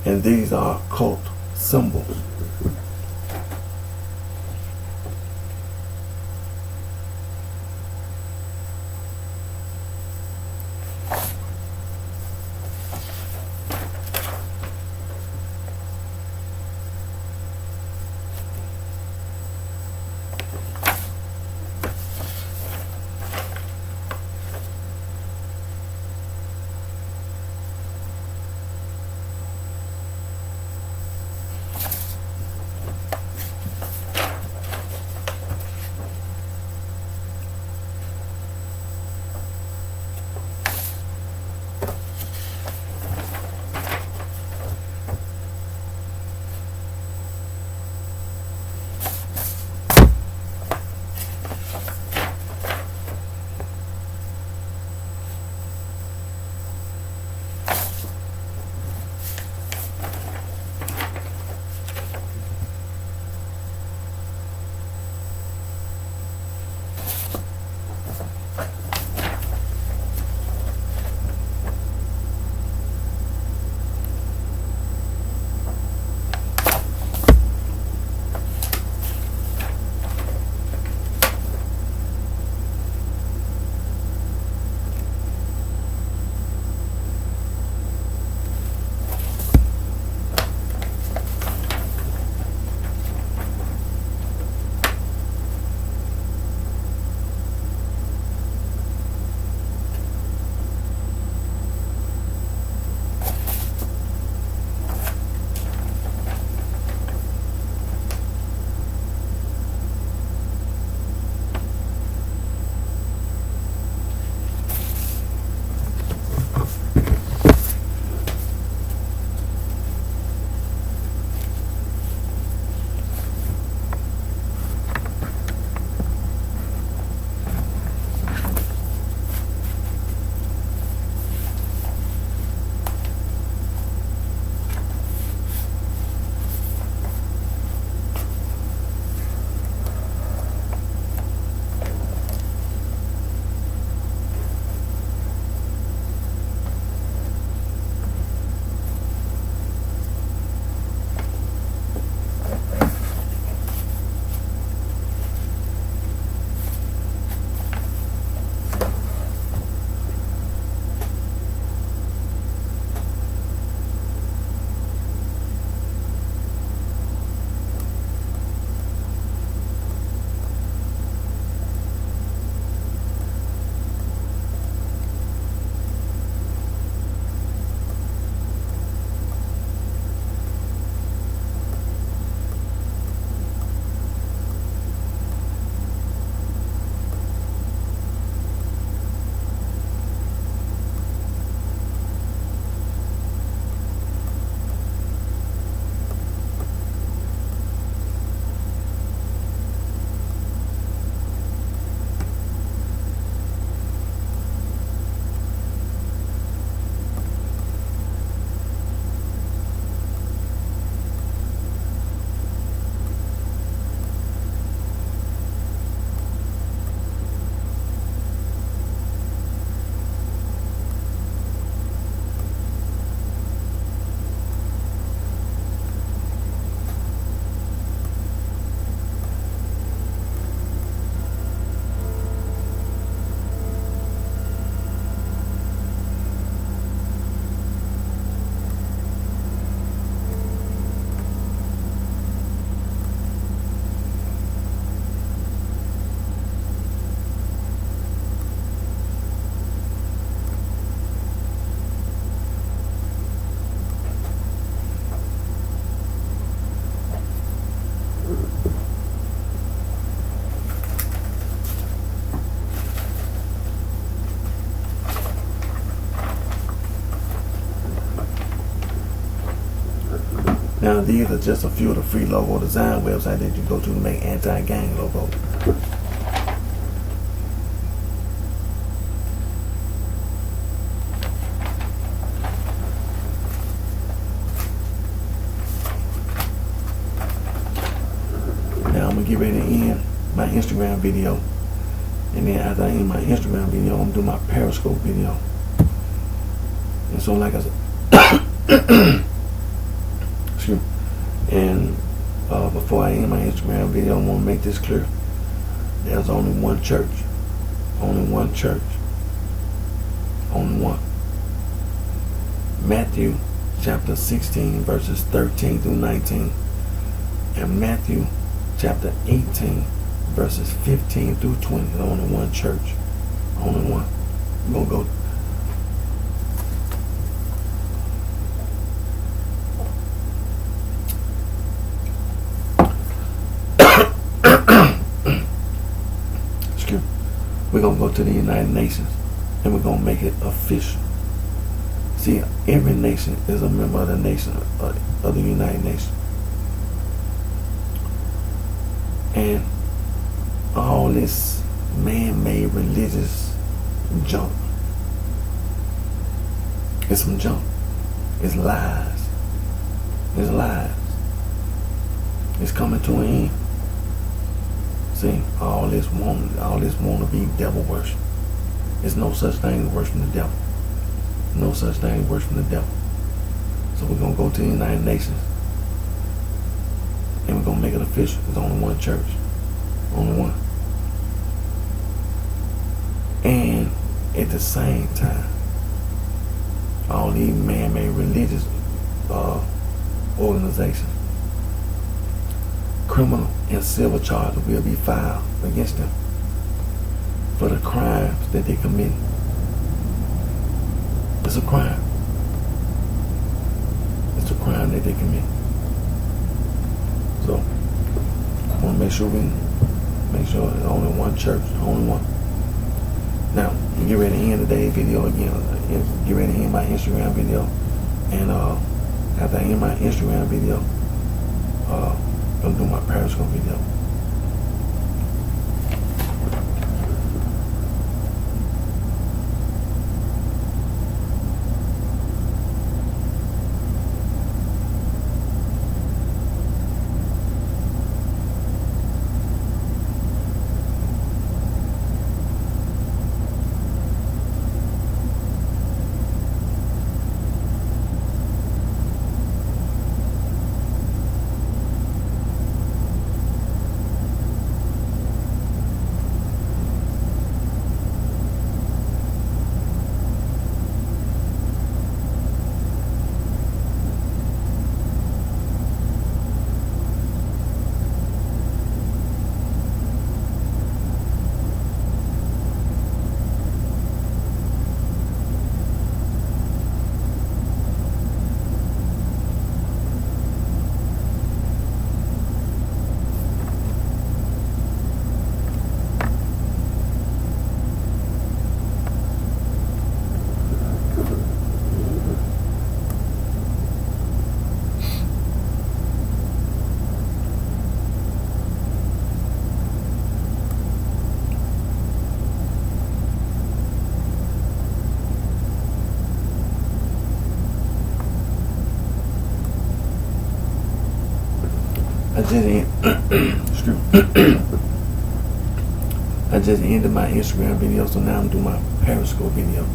And these are occult symbols. these are just a few of the free logo design websites that you go to make anti-gang logos. Now I'm gonna get ready to end my Instagram video, and then after I end my Instagram video, I'm gonna do my Periscope video. And so, like I said, excuse me. And before I end my Instagram video, I want to make this clear: there's only one church, only one church, only one. Matthew chapter 16 verses 13 through 19, and Matthew chapter 18 verses 15 through 20. There's only one church, only one. We're gonna go. We're going to go to the United Nations, and we're going to make it official. See, every nation is a member of the nation of the United Nations. And all this man-made religious junk, it's some junk. It's lies. It's lies. It's coming to an end. See, all this want to be devil worship. There's no such thing as worshiping the devil. No such thing as worshiping the devil. So we're gonna go to the United Nations, and we're gonna make it official. There's only one church, only one. And at the same time, all these man-made religious organizations, criminal and civil charges will be filed against them for the crimes that they commit. It's a crime. It's a crime that they commit. So I want to make sure there's only one church, only one. Now, you get ready to end today's video again. Get ready to end my Instagram video, and after I end my Instagram video, I'm doing my Periscope video. I just ended my Instagram video, so now I'm doing my Periscope video.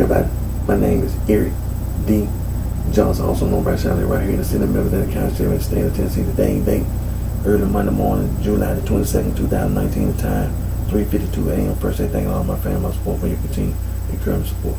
everybody. My name is Eric D. Johnson, also known by BrightShine, right here in the city of Memphis, in the county sheriff in the state of Tennessee. Today and date, early Monday morning, July the 22nd, 2019. The time, 3:52 a.m. First, I thank all my family, my support for your continued encouragement support.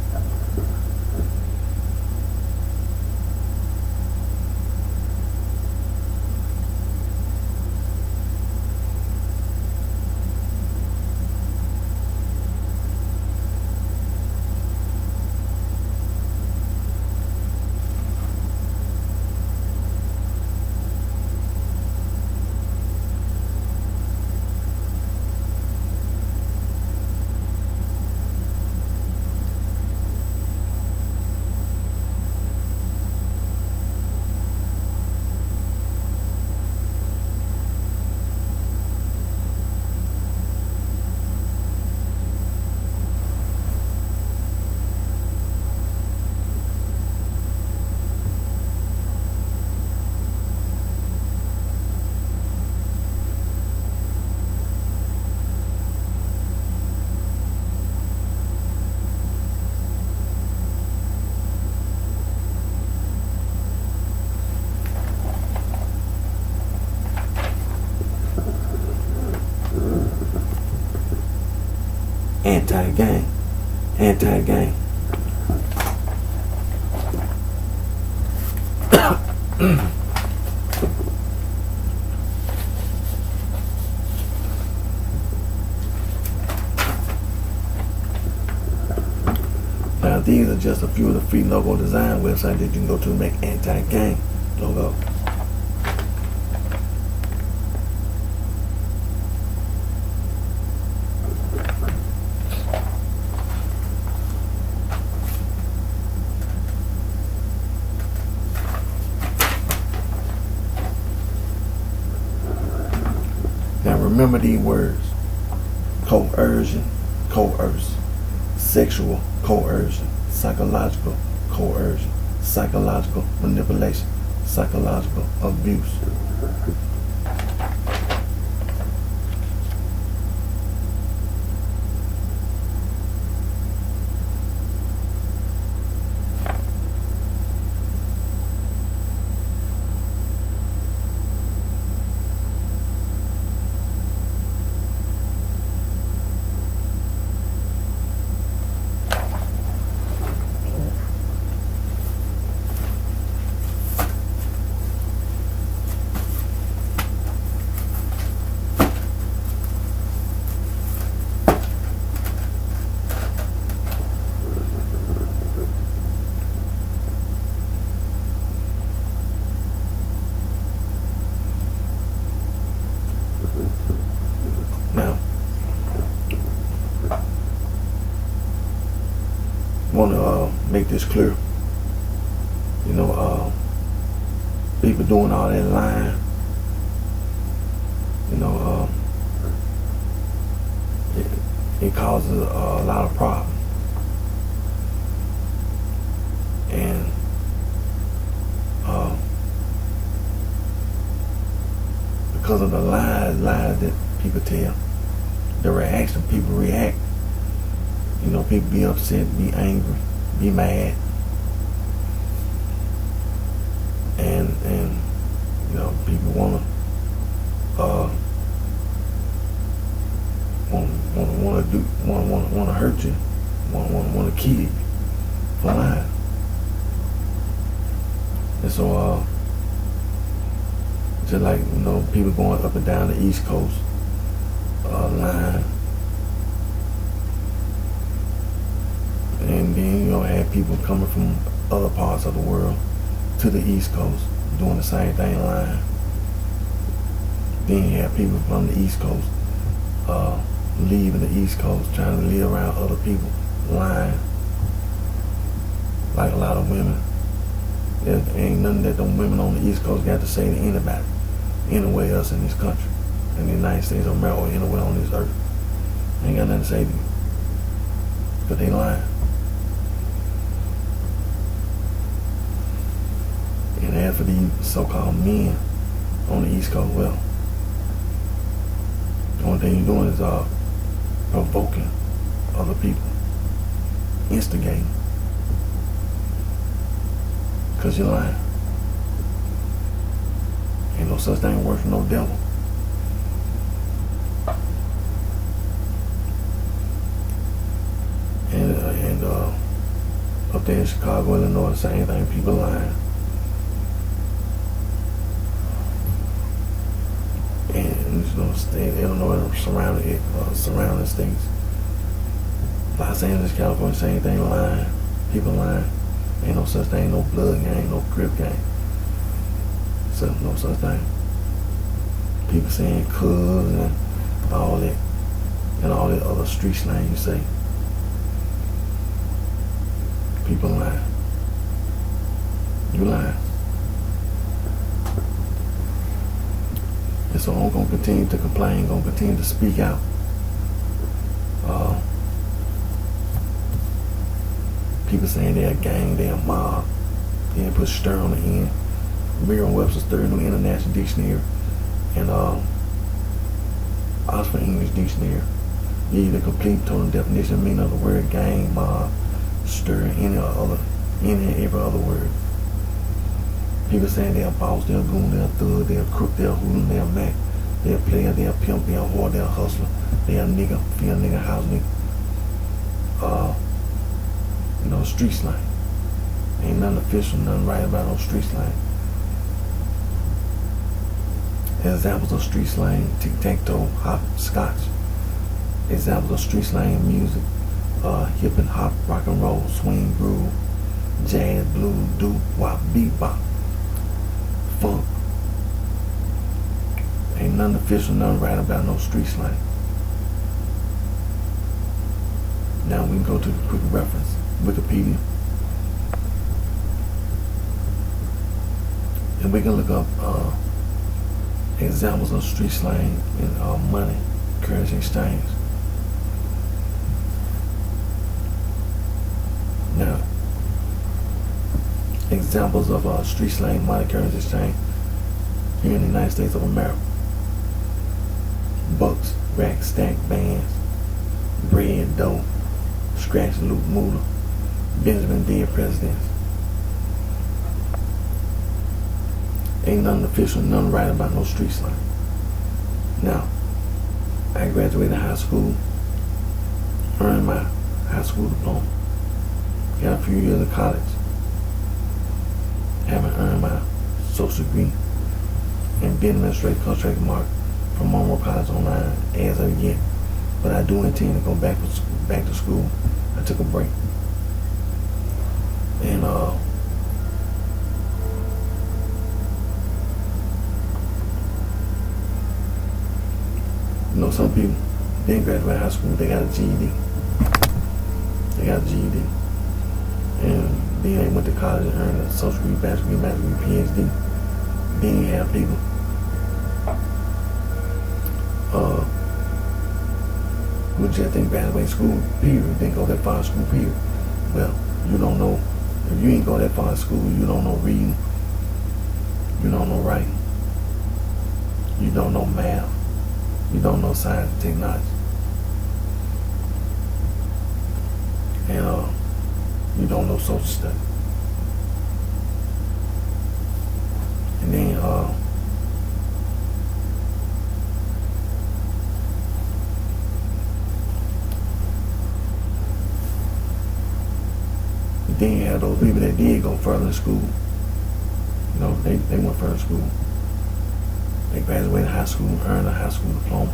Anti-gang. Anti-gang. Now these are just a few of the free logo design websites that you can go to make anti-gang logo. Now remember these words: coercion, coerce, sexual coercion, psychological coercion, psychological manipulation, psychological abuse. Now, want to make this clear. You know, people doing all that lying. You know, it causes a lot of problems. And because of the lies that people tell, the reaction people react. You know, people be upset, be angry, be mad, and you know, people wanna hurt you, wanna kill you for lying. And so just like, you know, people going up and down the East Coast, lying, and then you know, have people coming from other parts of the world to the East Coast doing the same thing, lying. Then you have people from the East Coast leaving the East Coast, trying to live around other people, lying. Like a lot of women, there ain't nothing that them women on the East Coast got to say to anybody, anywhere else in this country, in the United States of America, or anywhere on this earth. They ain't got nothing to say to you, because they lying. And as for these so-called men on the East Coast, well, the only thing you're doing is provoking other people, instigating. Because you're lying. Ain't no such thing worse than no devil. And up there in Chicago, Illinois, the same thing. People lying. And state Illinois surrounding states. Los Angeles, California, same thing. Lying. People lying. Ain't no such thing. No blood gang. No crip gang. So no such thing. People saying cuz and all that, and all that other street slang you say. People lying. You lying. And so I'm gonna continue to complain, gonna continue to speak out. People saying they're a gang, they're a mob. They put stir on the end. Merriam-Webster's Third New International Dictionary and Oxford English Dictionary give you the complete total definition and meaning of the word gang, mob, stir, any and every other word. People saying they're a boss, they're a goon, they're a thug, they're a crook, they're a hooligan, they're a mac, they're a player, they're a pimp, they're a whore, they're a hustler, they're a nigga, field nigga, house nigga. Street slang. Ain't nothing official, nothing right about no street slang. Examples of street slang: tic-tac-toe, hop, scotch. Examples of street slang music: hip and hop, rock and roll, swing, groove, jazz, blues, doo, wop, bebop, funk. Ain't nothing official, nothing right about no street slang. Now we can go to the quick reference, Wikipedia. And we can look up examples of street slang and money, currency exchange. Now, examples of street slang, money, currency exchange here in the United States of America: bucks, rack, stack, bands, bread, dough, scratch, loop, moolah, Benjamin, dead presidents. Ain't nothing official, nothing right about no street slang. Now, I graduated high school, earned my high school diploma, got a few years of college, haven't earned my social degree, and been administrative contract mark from Monroe College Online as of yet. But I do intend to go back to school. I took a break. And some people didn't graduate high school, they got a GED. And then they went to college and earned a social degree, bachelor's degree, master's degree, PhD. Then you have people who just didn't graduate school, period. Didn't go that far in school, period. Well, you don't know. If you ain't go that far in school, you don't know reading. You don't know writing. You don't know math. You don't know science and technology. And you don't know social studies. And then you have those people that did go further in school. They went further in school. They graduated high school, earned a high school diploma.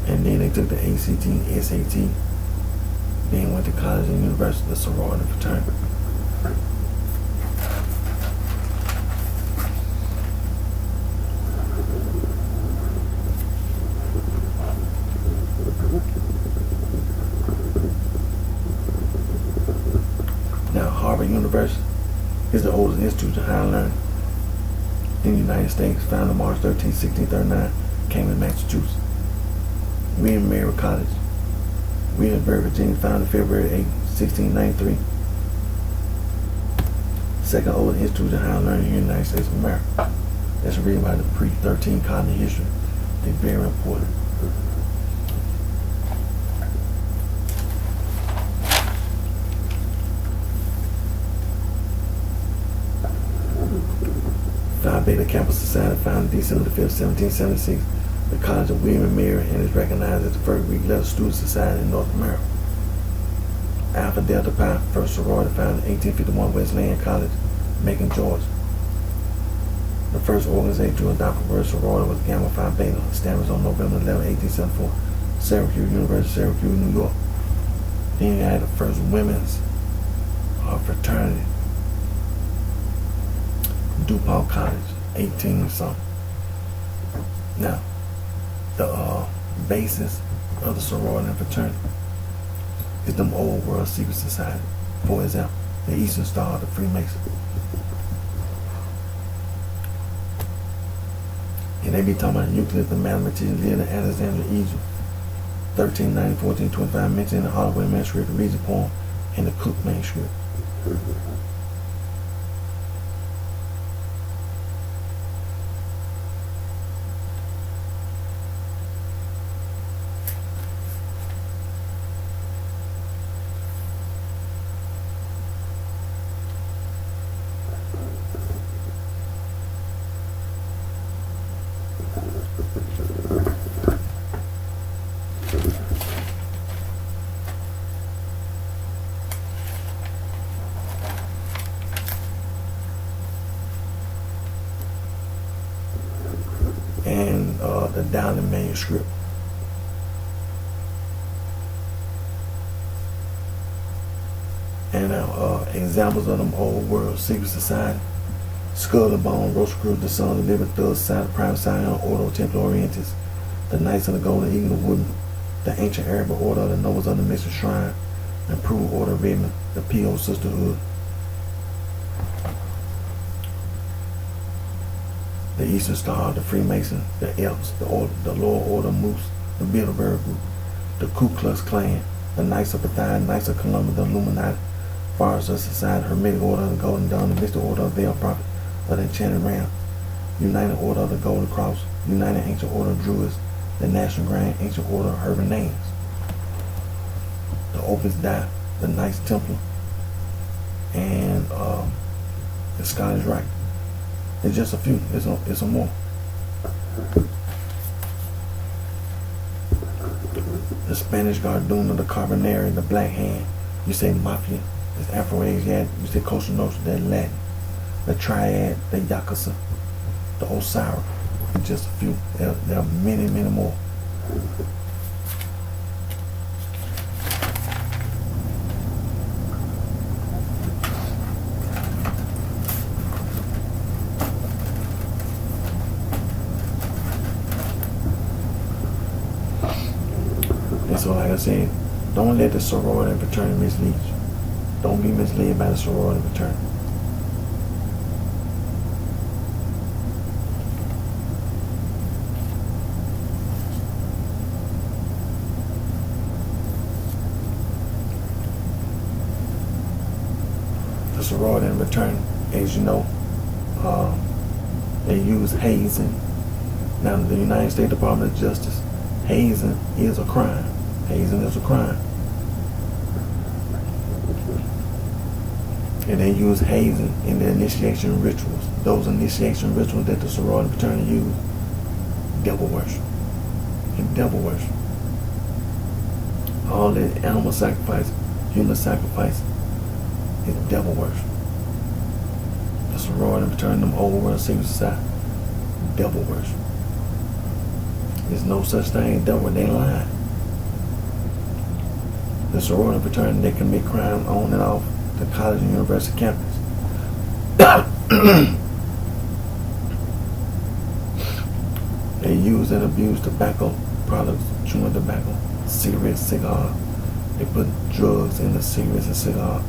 And then they took the ACT, SAT, then went to college and university, the sorority fraternity. Now, Harvard University is the oldest institution of higher learning in the United States, founded March 13, 1639, Cambridge, Massachusetts. William & College, Williamsburg, Virginia, founded February 8, 1693. Second oldest institution of higher learning here in the United States of America. That's read by the pre-13 colony history. They're very important. Beta Kappa Society, founded December 5th, 1776. The College of William and Mary, and is recognized as the first Greek letter student society in North America. Alpha Delta Pi, first sorority, founded in 1851, Wesleyan College, Macon, Georgia. The first organization to adopt the word sorority was Gamma Phi Beta, established on November 11, 1874, Syracuse University, Syracuse, New York. Then you had the first women's fraternity, DuPont College, 18 something. Now, the basis of the sorority and fraternity is them old world secret society. For example, the Eastern Star, the Freemasons. And they be talking about Euclid, the mathematician, lived in Alexandria, Egypt, 1390, 1425, mentioned in the Holloway manuscript, the Regent poem, and the Cook manuscript. And the Downing manuscript. And examples of them old world secret society: Skull and Bone, Rosicrucians, the Sons of Living Thugs, Society, Private Scion, Ordo Templi Orientis, the Knights of the Golden Eagle of Wooden, the Ancient Arabic Order of the Nobles of the Mystic Shrine, the Improved Order of Raymond, the P.O. Sisterhood, the Eastern Star, the Freemasons, the Elks, the Lower Order of Moose, the Bilderberg Group, the Ku Klux Klan, the Knights of Bethesda, Knights of Columbus, the Illuminati, Fathers of Society, Hermetic Order of the Golden Dawn, the Mystic Order of Veil Prophet of the Enchanted Ram, United Order of the Golden Cross, United Ancient Order of Druids, the National Grand Ancient Order of Urban Names, the Opus Dei, the Knights Templar, and the Scottish Rite. It's just a few. It's a more. The Spanish Garduna, the Carbonari, the Black Hand. You say Mafia. It's Afro-Asiatic. You say Costa Nostra, that's Latin. The Triad, the Yakuza, the Osiris. It's just a few. There are many, many more. And so, like I said, don't let the sorority and fraternity mislead you. Don't be misled by the sorority and fraternity. The sorority and fraternity, as you know, they use hazing. Now, the United States Department of Justice, hazing is a crime. Hazing is a crime. And they use hazing in the initiation rituals. Those initiation rituals that the sorority and fraternity use, devil worship. And devil worship. All that animal sacrifice, human sacrifice, is devil worship. The sorority and fraternity, them old world secret society, devil worship. There's no such thing as devil, they lie. The sorority and fraternity, they commit crimes on and off the college and university campus. They use and abuse tobacco products, chewing tobacco, cigarettes, cigars. They put drugs in the cigarettes and cigars.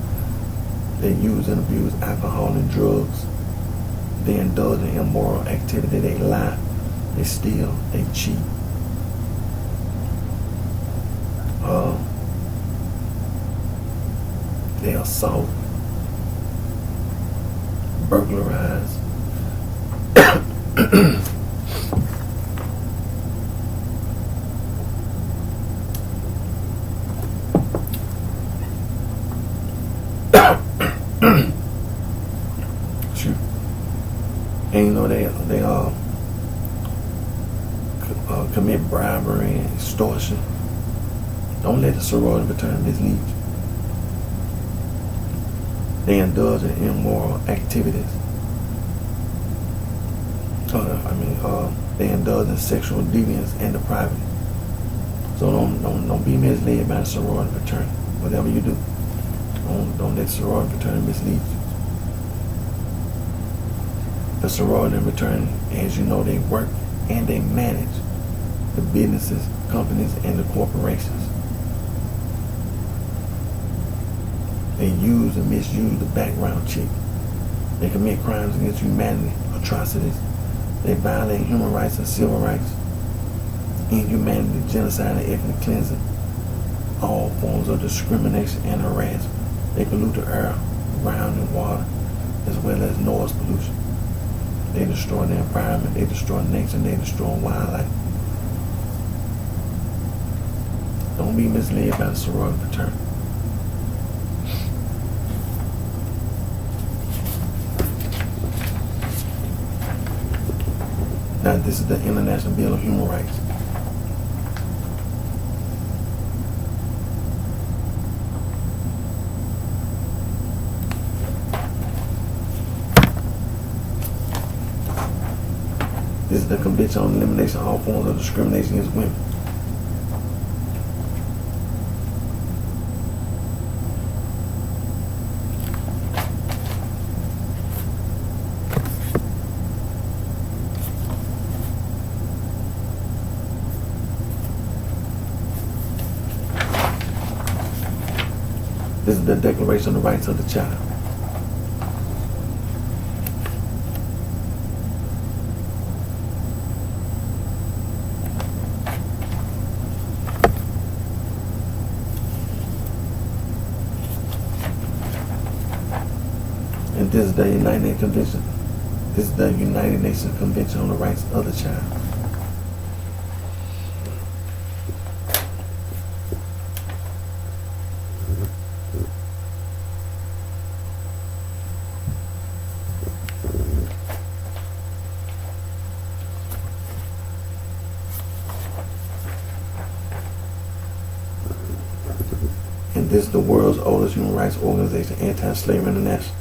They use and abuse alcohol and drugs. They indulge in immoral activity. They lie. They steal. They cheat. They assault, burglarize, And you know they commit bribery and extortion. Don't let the sorority fraternity mislead you. They indulge in immoral activities. They indulge in sexual deviance and depravity. So don't be misled by the sorority fraternity. Whatever you do, don't let the sorority fraternity mislead you. The sorority fraternity, as you know, they work and they manage the businesses, companies, and the corporations. They use and misuse the background check. They commit crimes against humanity, atrocities. They violate human rights and civil rights, inhumanity, genocide, and ethnic cleansing, all forms of discrimination and harassment. They pollute the air, ground, and water, as well as noise pollution. They destroy the environment, they destroy nature, they destroy wildlife. Don't be misled by the sorority fraternity. Now, this is the International Bill of Human Rights. This is the Convention on Elimination of All Forms of Discrimination Against Women. This is the Declaration of the Rights of the Child. And this is the United Nations Convention. This is the United Nations Convention on the Rights of the Child. And this is the world's oldest human rights organization, Anti-Slavery International.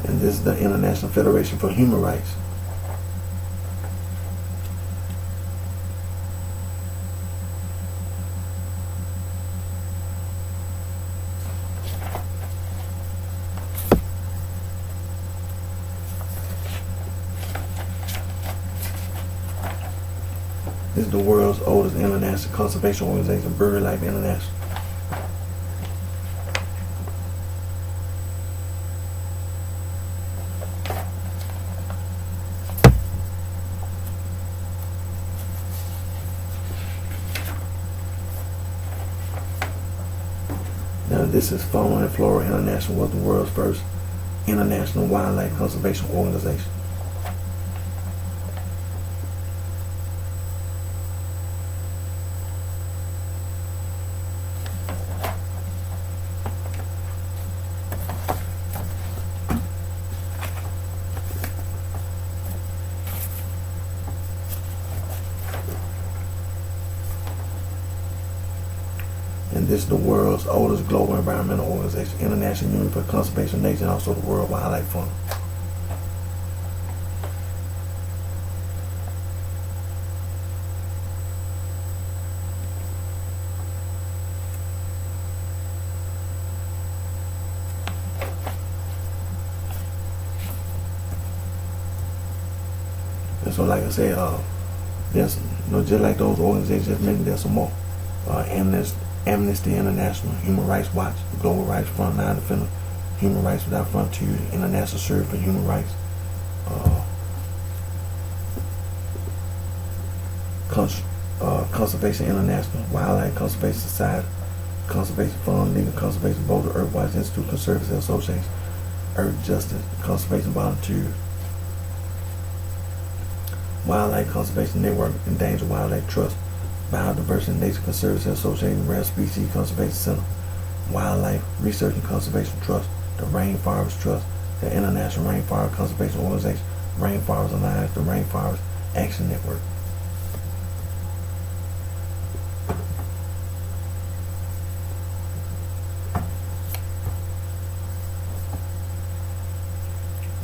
And this is the International Federation for Human Rights. This is the world's oldest international conservation organization, BirdLife International. Now, this is Fauna and Flora International, was the world's first international wildlife conservation organization. And this is the world's oldest global environmental organization, International Union for Conservation of Nature, and also the World Wildlife Fund. And so, like I said, there's, just like those organizations, maybe there's some more. Amnesty International, Human Rights Watch, Global Rights Frontline Defender, Human Rights Without Frontiers, International Service for Human Rights, Conservation International, Wildlife Conservation Society, Conservation Fund, Legal Conservation Board, the Earthwise Institute, Conservancy Association, Earth Justice, Conservation Volunteers, Wildlife Conservation Network, Endangered Wildlife Trust, Biodiversity and Nature Conservancy Association, Rare Species Conservation Center, Wildlife Research and Conservation Trust, the Rainforest Trust, the International Rainforest Conservation Organization, Rainforest Alliance, the Rainforest Action Network.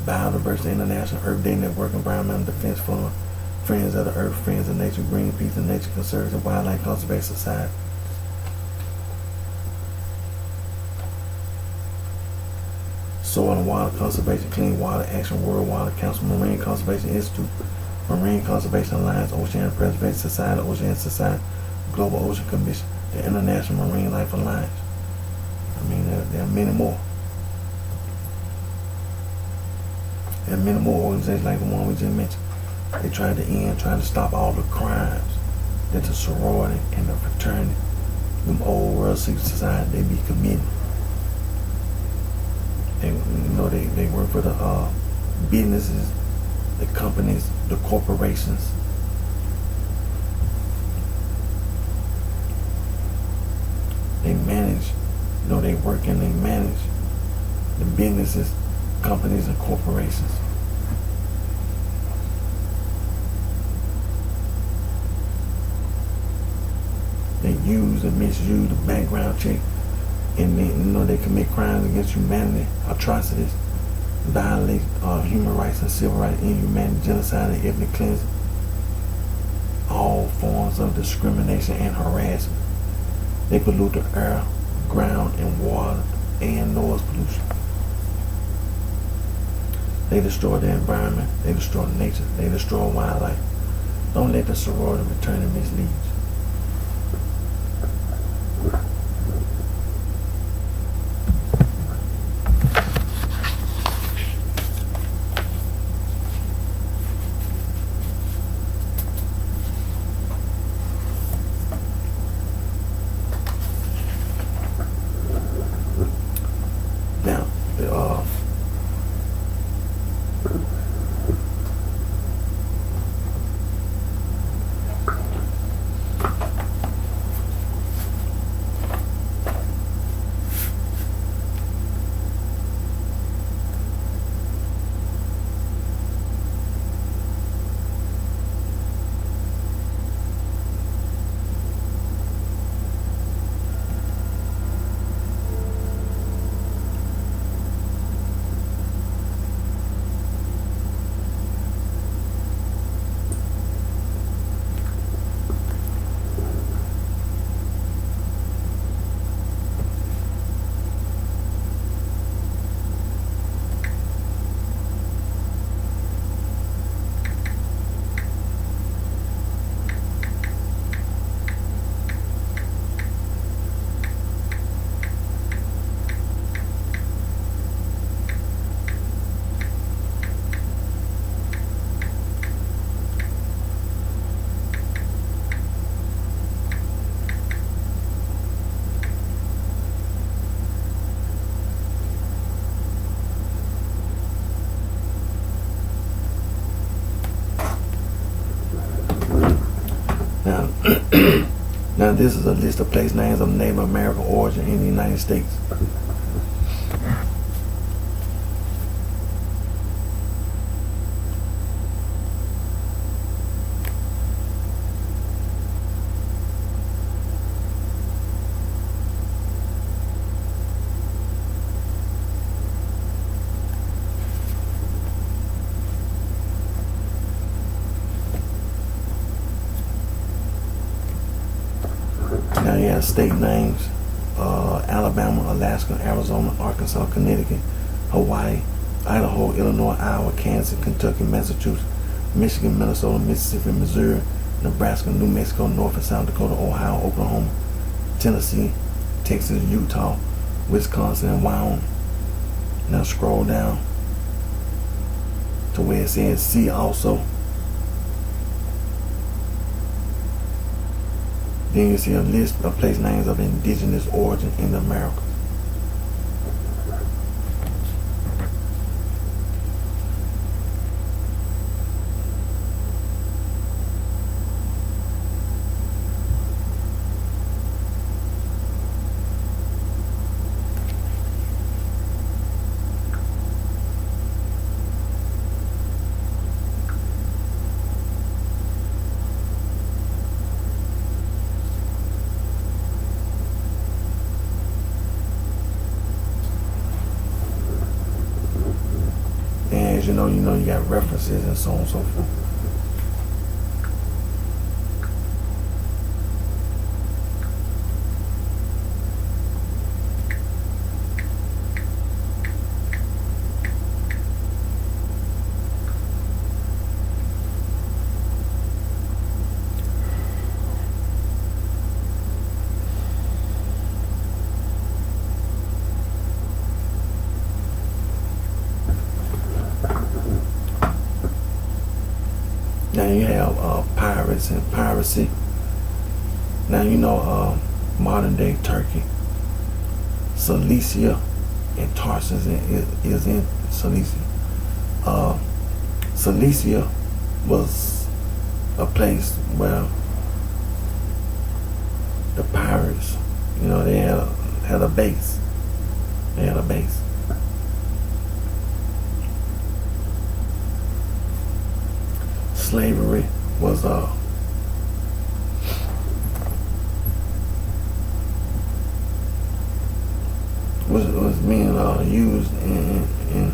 Biodiversity International, Earth Day Network, Environmental Defense Fund, Friends of the Earth, Friends of Nature, Greenpeace and Nature Conservancy, Wildlife Conservation Society. Soil and Water Conservation, Clean Water Action, World Water Council, Marine Conservation Institute, Marine Conservation Alliance, Ocean Preservation Society, Ocean Society, Global Ocean Commission, the International Marine Life Alliance. I mean, there are many more. There are many more organizations like the one we just mentioned. They tried to stop all the crimes that the sorority and the fraternity, them old world secret society, they be committing. They work for the businesses, the companies, the corporations. They manage, they work and they manage the businesses, companies, and corporations. They use and misuse the background check, and they commit crimes against humanity, atrocities, violate human rights and civil rights, inhumanity, genocide, and ethnic cleansing, all forms of discrimination and harassment. They pollute the air, ground, and water, and noise pollution. They destroy the environment. They destroy nature. They destroy wildlife. Don't let the sorority return and mislead you. Now this is a list of place names of Native American origin in the United States. Now you have state names: Alabama, Alaska, Arizona, Arkansas, Connecticut, Hawaii, Idaho, Illinois, Iowa, Kansas, Kentucky, Massachusetts, Michigan, Minnesota, Mississippi, Missouri, Nebraska, New Mexico, North and South Dakota, Ohio, Oklahoma, Tennessee, Texas, Utah, Wisconsin, and Wyoming. Now scroll down to where it says see also. Then you see a list of place names of indigenous origin in the Americas. And as you know, you got references and so on and so forth. Now you have pirates and piracy. Now you know modern day Turkey. Cilicia and Tarsus is in Cilicia. Cilicia was a place where the pirates, they had a base. They had a base. Slavery was being used in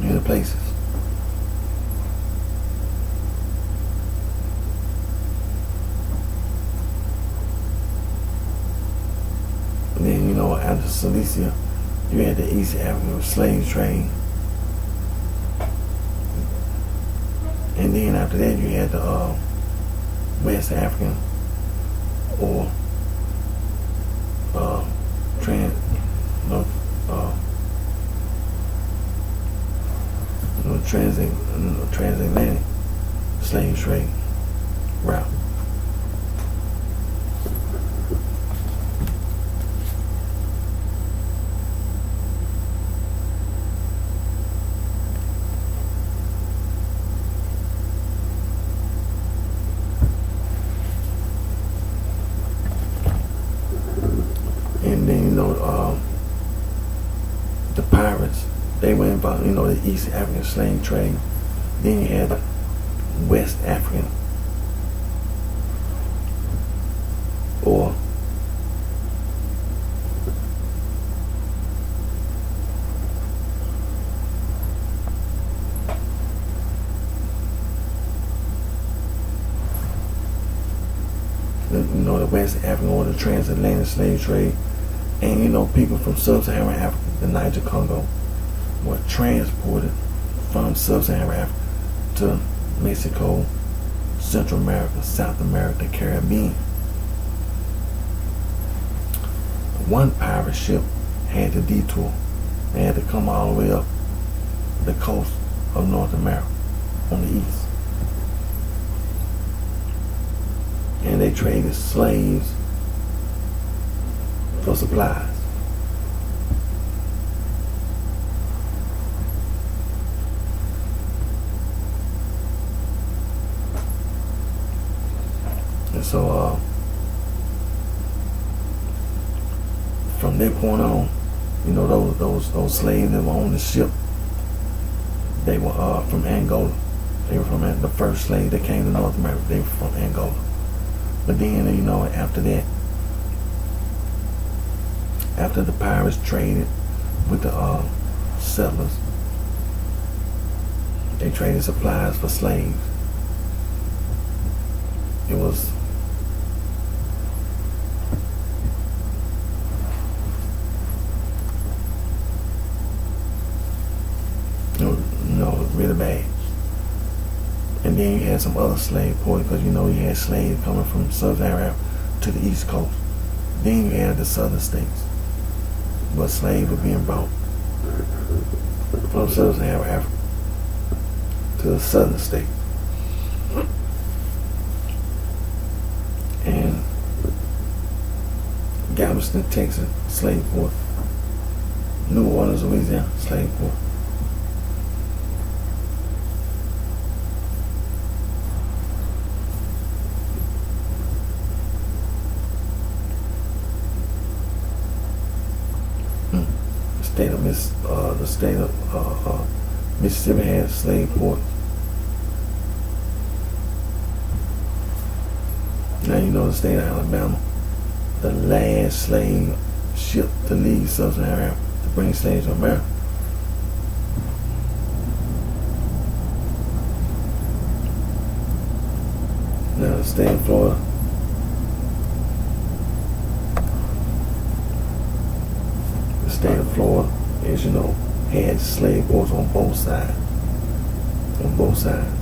the places. And then after Cilicia, you had the East African slave trade. And then after that, you had the West African or transatlantic slave trade route. And then the pirates, they were involved, the East African slave trade. Then you had the West African or the West African or the transatlantic slave trade. And people from sub-Saharan Africa, the Niger Congo, were transported from sub-Saharan Africa to Mexico, Central America, South America, the Caribbean. One pirate ship had to detour. They had to come all the way up the coast of North America on the east. And they traded slaves for supplies. And so from that point on, those slaves that were on the ship, they were from Angola. They were from the first slave that came to North America. They were from Angola. But then, after that, after the pirates traded with the settlers, they traded supplies for slaves. It was really bad. And then you had some other slave ports, because you had slaves coming from sub-Saharan Africa to the East Coast. Then you had the southern states, but slaves were being brought from sub-Saharan Africa to the southern states. Galveston, Texas, slave port. New Orleans, Louisiana, slave port. The state of Mississippi has slave port. Now you know the state of Alabama, the last slave ship to leave sub-Saharan Africa to bring slaves to America. Now the state of Florida. The state of Florida, as you know, had slave ports on both sides. On both sides.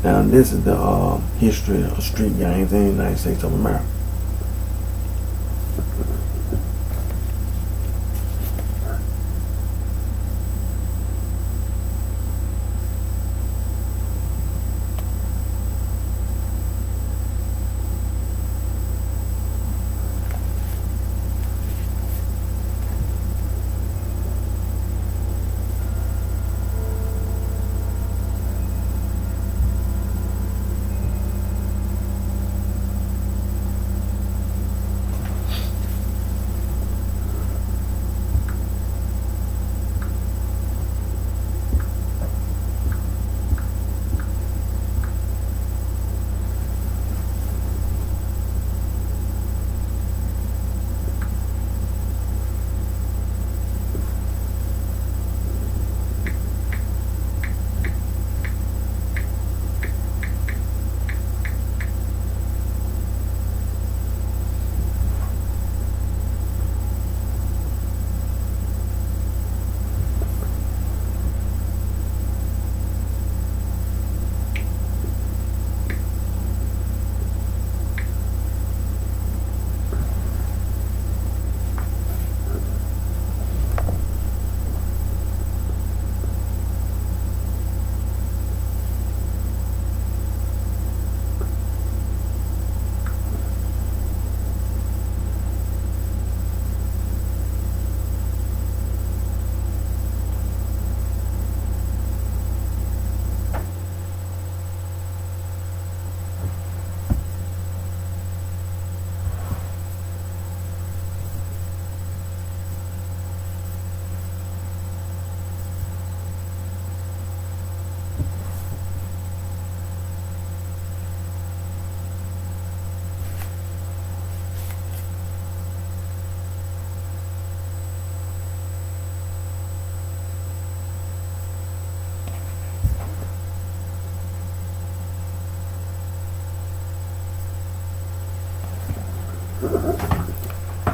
Now this is the history of street gangs in the United States of America.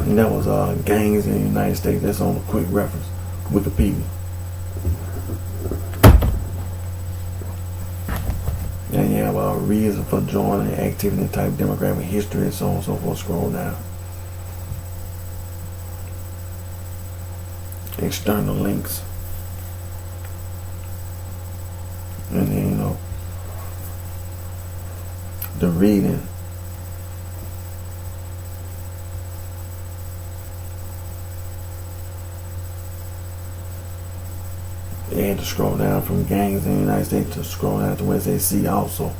And that was gangs in the United States. That's on a quick reference. Wikipedia. And you have a reason for joining, activity type, demographic, history, and so on and so forth. Scroll down. External links. And then, you know, the reading. You had to scroll down from gangs in the United States to scroll down to where it says see also.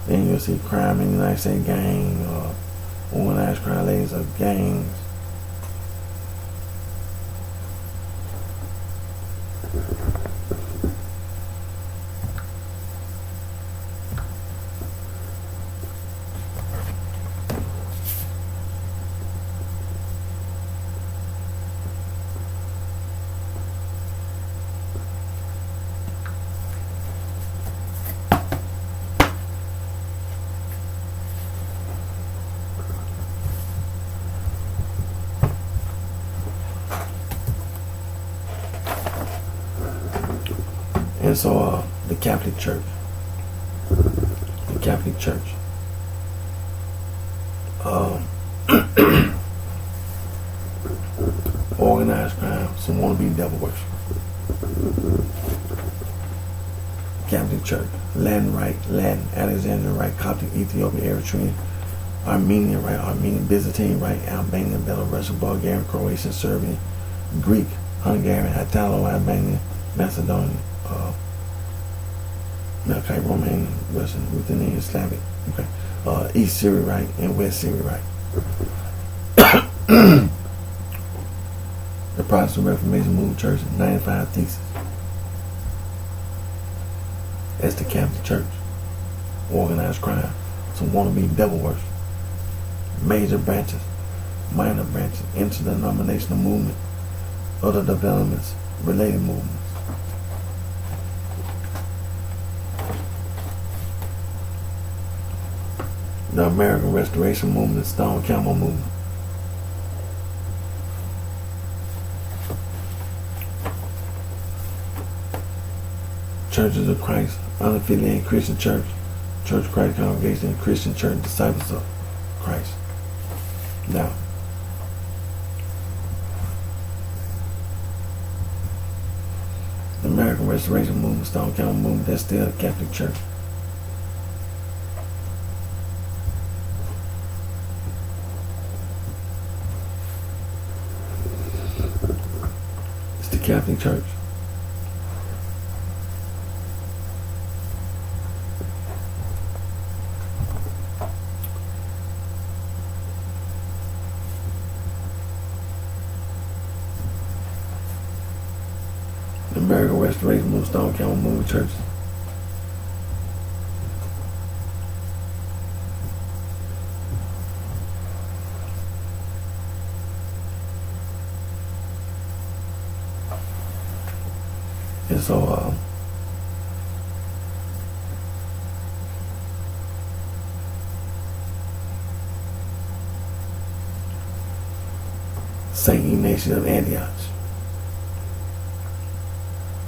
Then you'll see crime in the United States, gang, organized crime, ladies of gangs. And so the Catholic Church. The Catholic Church. Organized crime, some want to be devil worship. Catholic Church. Latin Rite, Latin, Alexandrian Rite, Coptic, Ethiopian, Eritrean, Armenian Rite, Armenian, Byzantine Rite, Albanian, Belarusian, Bulgarian, Croatian, Serbian, Greek, Hungarian, Italo-Albanian, Macedonian, Melkite, Romanian, Russian, Ruthenian, Slavic, okay, East Syrian Rite and West Syrian Rite. The Protestant Reformation Movement Church, 95 Theses. That's the Catholic Church. Organized crime. Some wannabe devil worship. Major branches, minor branches, interdenominational movement, other developments, related movements. The American Restoration Movement, Stone Camel Movement. Churches of Christ, unaffiliated Christian church, Church of Christ congregation and Christian church disciples of Christ. Now, the American Restoration Movement, Stone County Movement, that's still the Catholic Church. It's the Catholic Church. The American Restoration Movement, Stone County Movement Church. And so, Saint Ignatius of Antioch,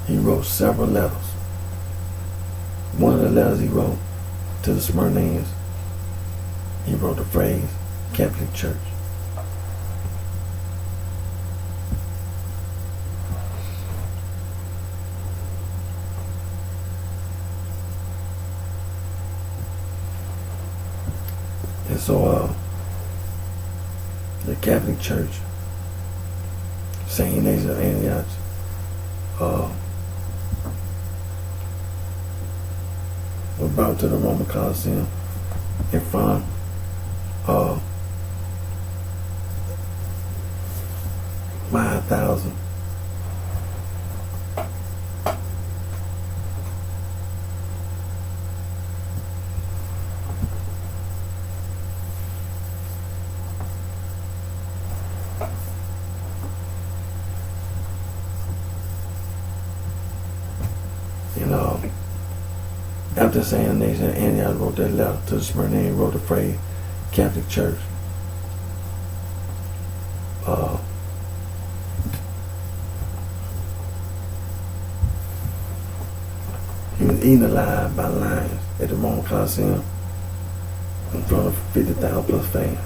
he wrote several letters. One of the letters he wrote to the Smyrnaeans, he wrote the phrase Catholic Church. And so, the Catholic Church, Saint Ignatius of Antioch, was brought to the Roman Colosseum in front of 5,000 after Saint Ignatius of Antioch wrote that letter to the Smyrnaeans, wrote the phrase Catholic Church. He was eaten alive by lions at the Roman Colosseum in front of 50,000 plus fans.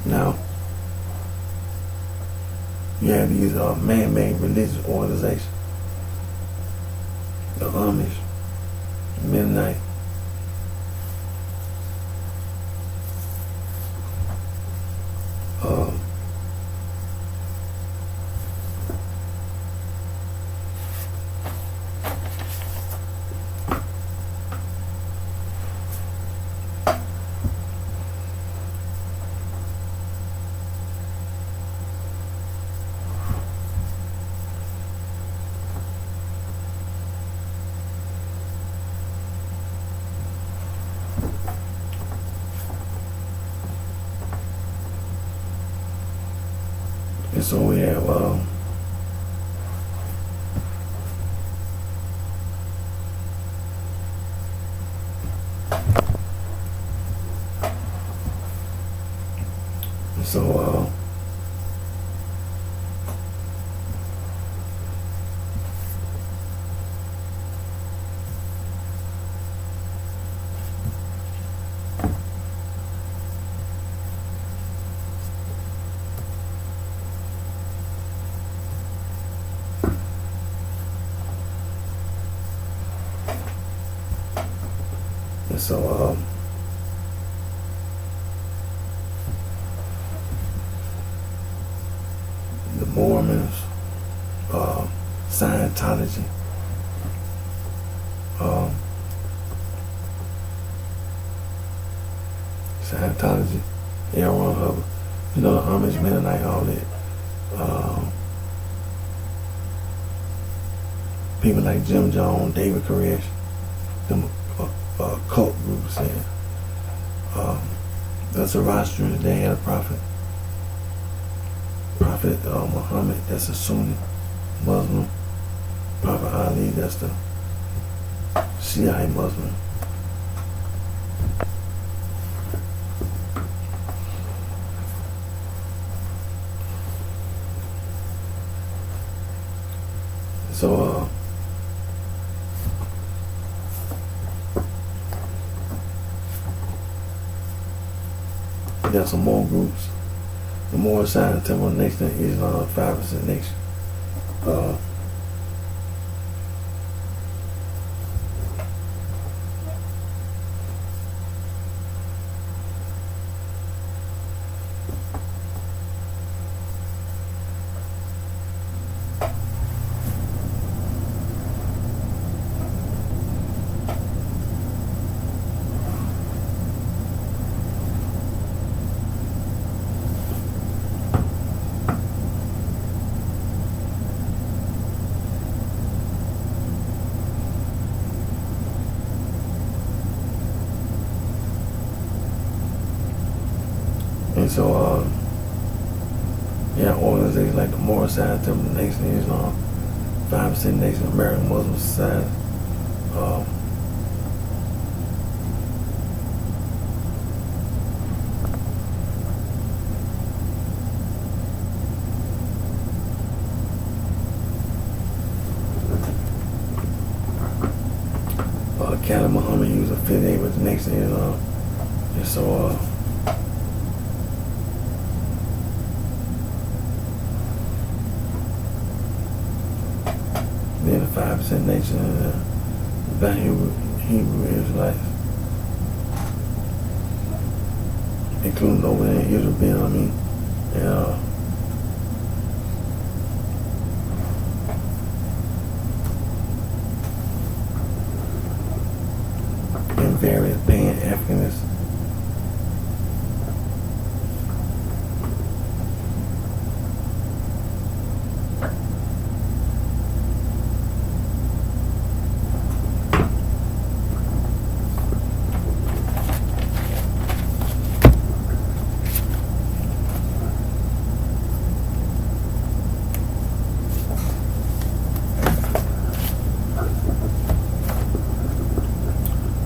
Now, you have these man-made religious organizations. The Amish, Mennonite, and so we have the Mormons, Scientology, L. Hubbard, the Amish, Mennonite, all that. People like Jim Jones, David Koresh, them cult groups, and That's Zoroastrian. They had a prophet. Prophet Muhammad, that's a Sunni Muslim. Prophet Ali, that's the Shiite Muslim. So there's some more groups. The more side of Temple Nation, Islam, 5% Nation. And so, yeah, organizations like the Moral Side, Temple Nation, Islam, 5% Nation, American Muslim Society, Cali Muhammad, he was affiliated with the Nation, Islam, and so, then the 5% Nation and the Hebrew Israelites, including over there in Israel, and various Pan-Africanists.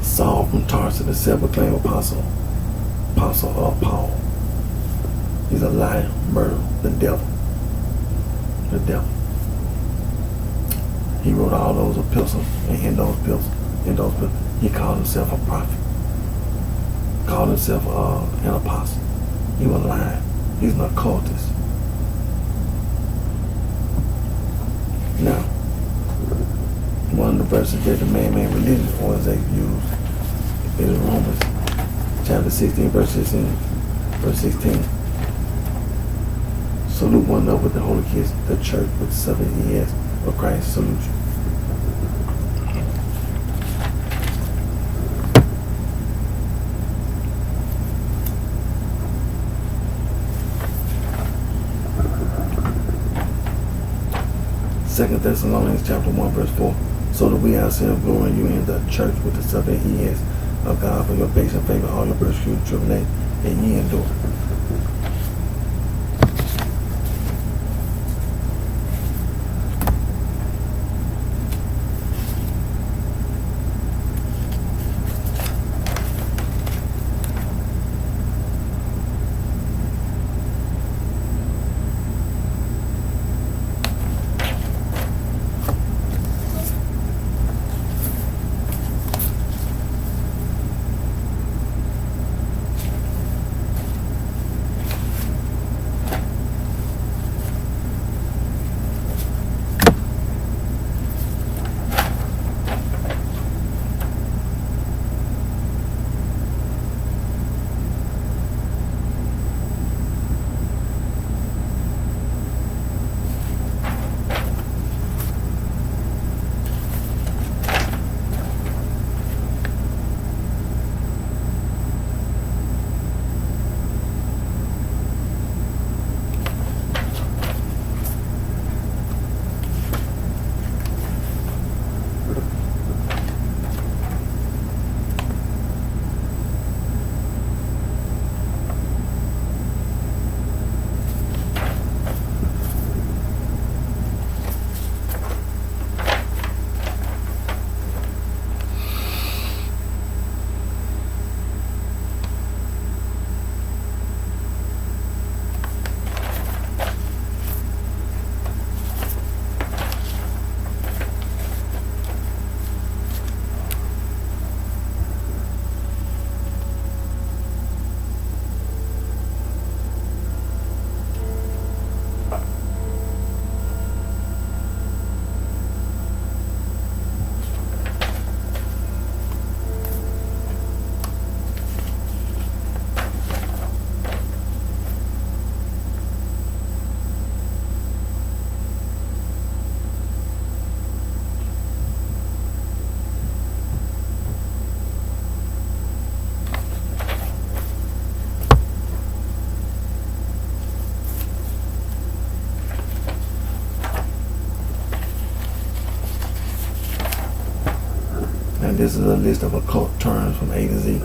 Saul from Tarsus, the self-proclaimed apostle of Paul. He's a liar, murderer, the devil. He wrote all those epistles, and in those epistles, he called himself a prophet. Called himself an apostle. He was lying. He's an occultist. Now, one of the verses that the man-made religious organization used is Romans chapter 16, verse 16. Salute one another with the holy kiss, the church with the 7 years of Christ salute you. Second Thessalonians chapter 1, verse 4. So that we ourselves glory in you in the church with the 7 years of God for your patient favor, all your persecution, tribulation, and ye endure. this is a list of occult terms from A to Z.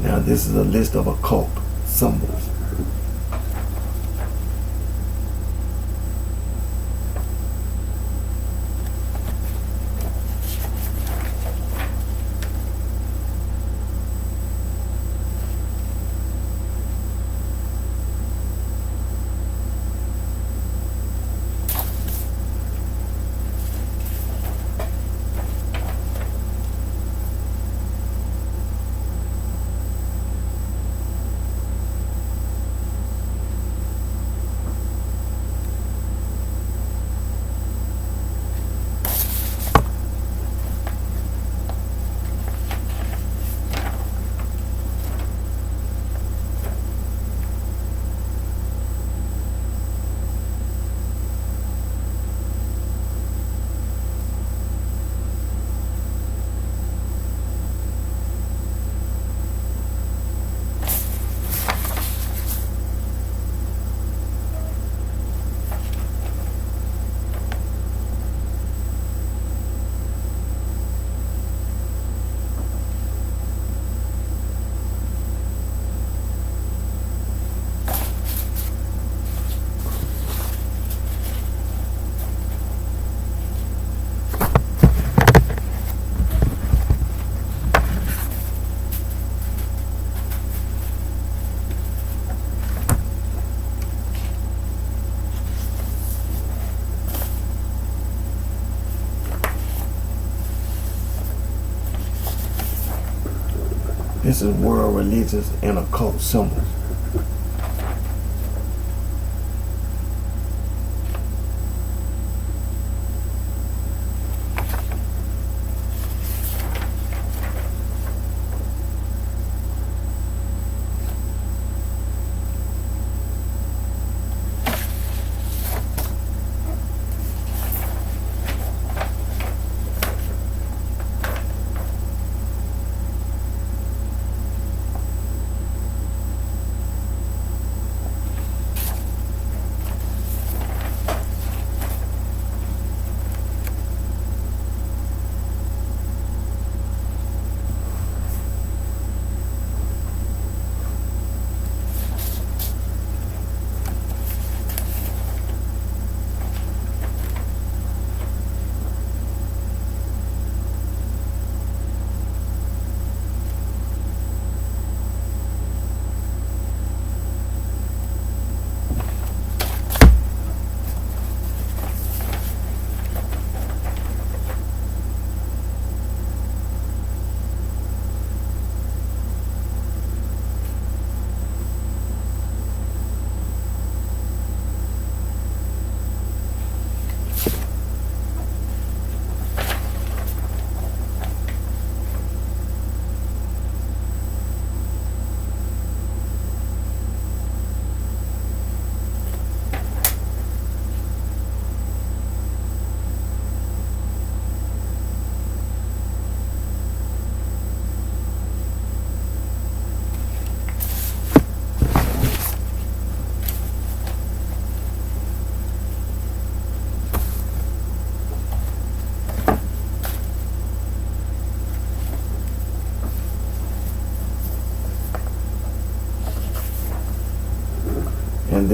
Now this is a list of occult symbols. This is world religious and occult symbols.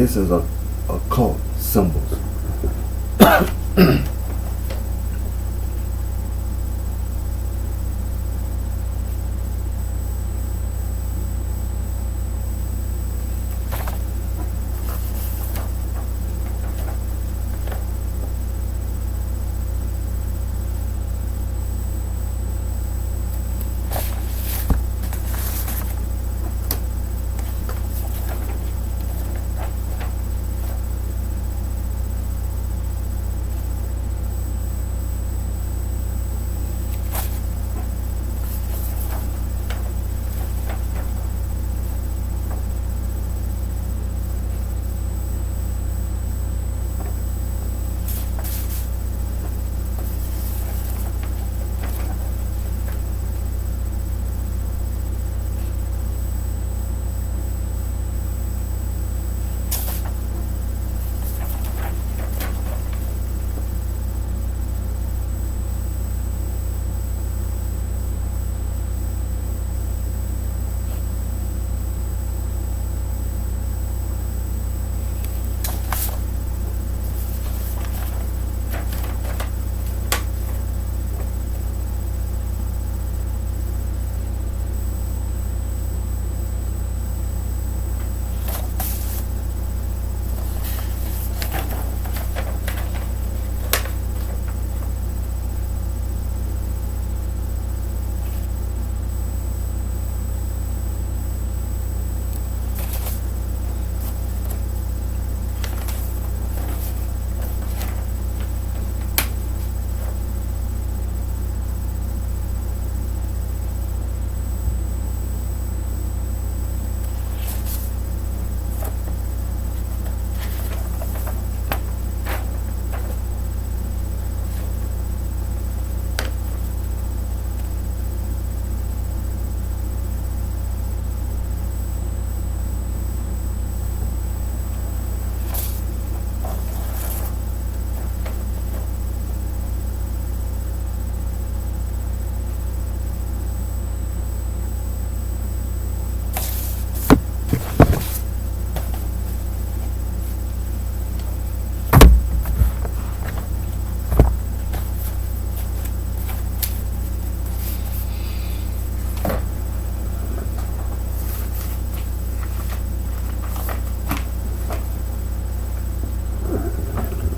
this is a occult symbols.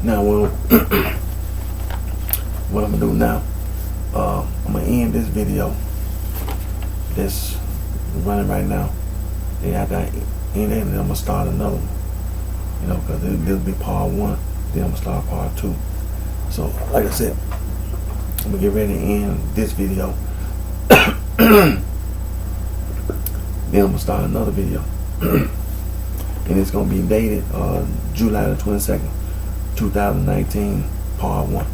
Now, what I'm gonna do now, I'm gonna end this video that's running right now. Then after I end it, I'm gonna start another one. You know, because this will be part 1. Then I'm gonna start part 2. So, like I said, I'm gonna get ready to end this video. Then I'm gonna start another video, and it's gonna be dated July the 22nd. 2019, part 1.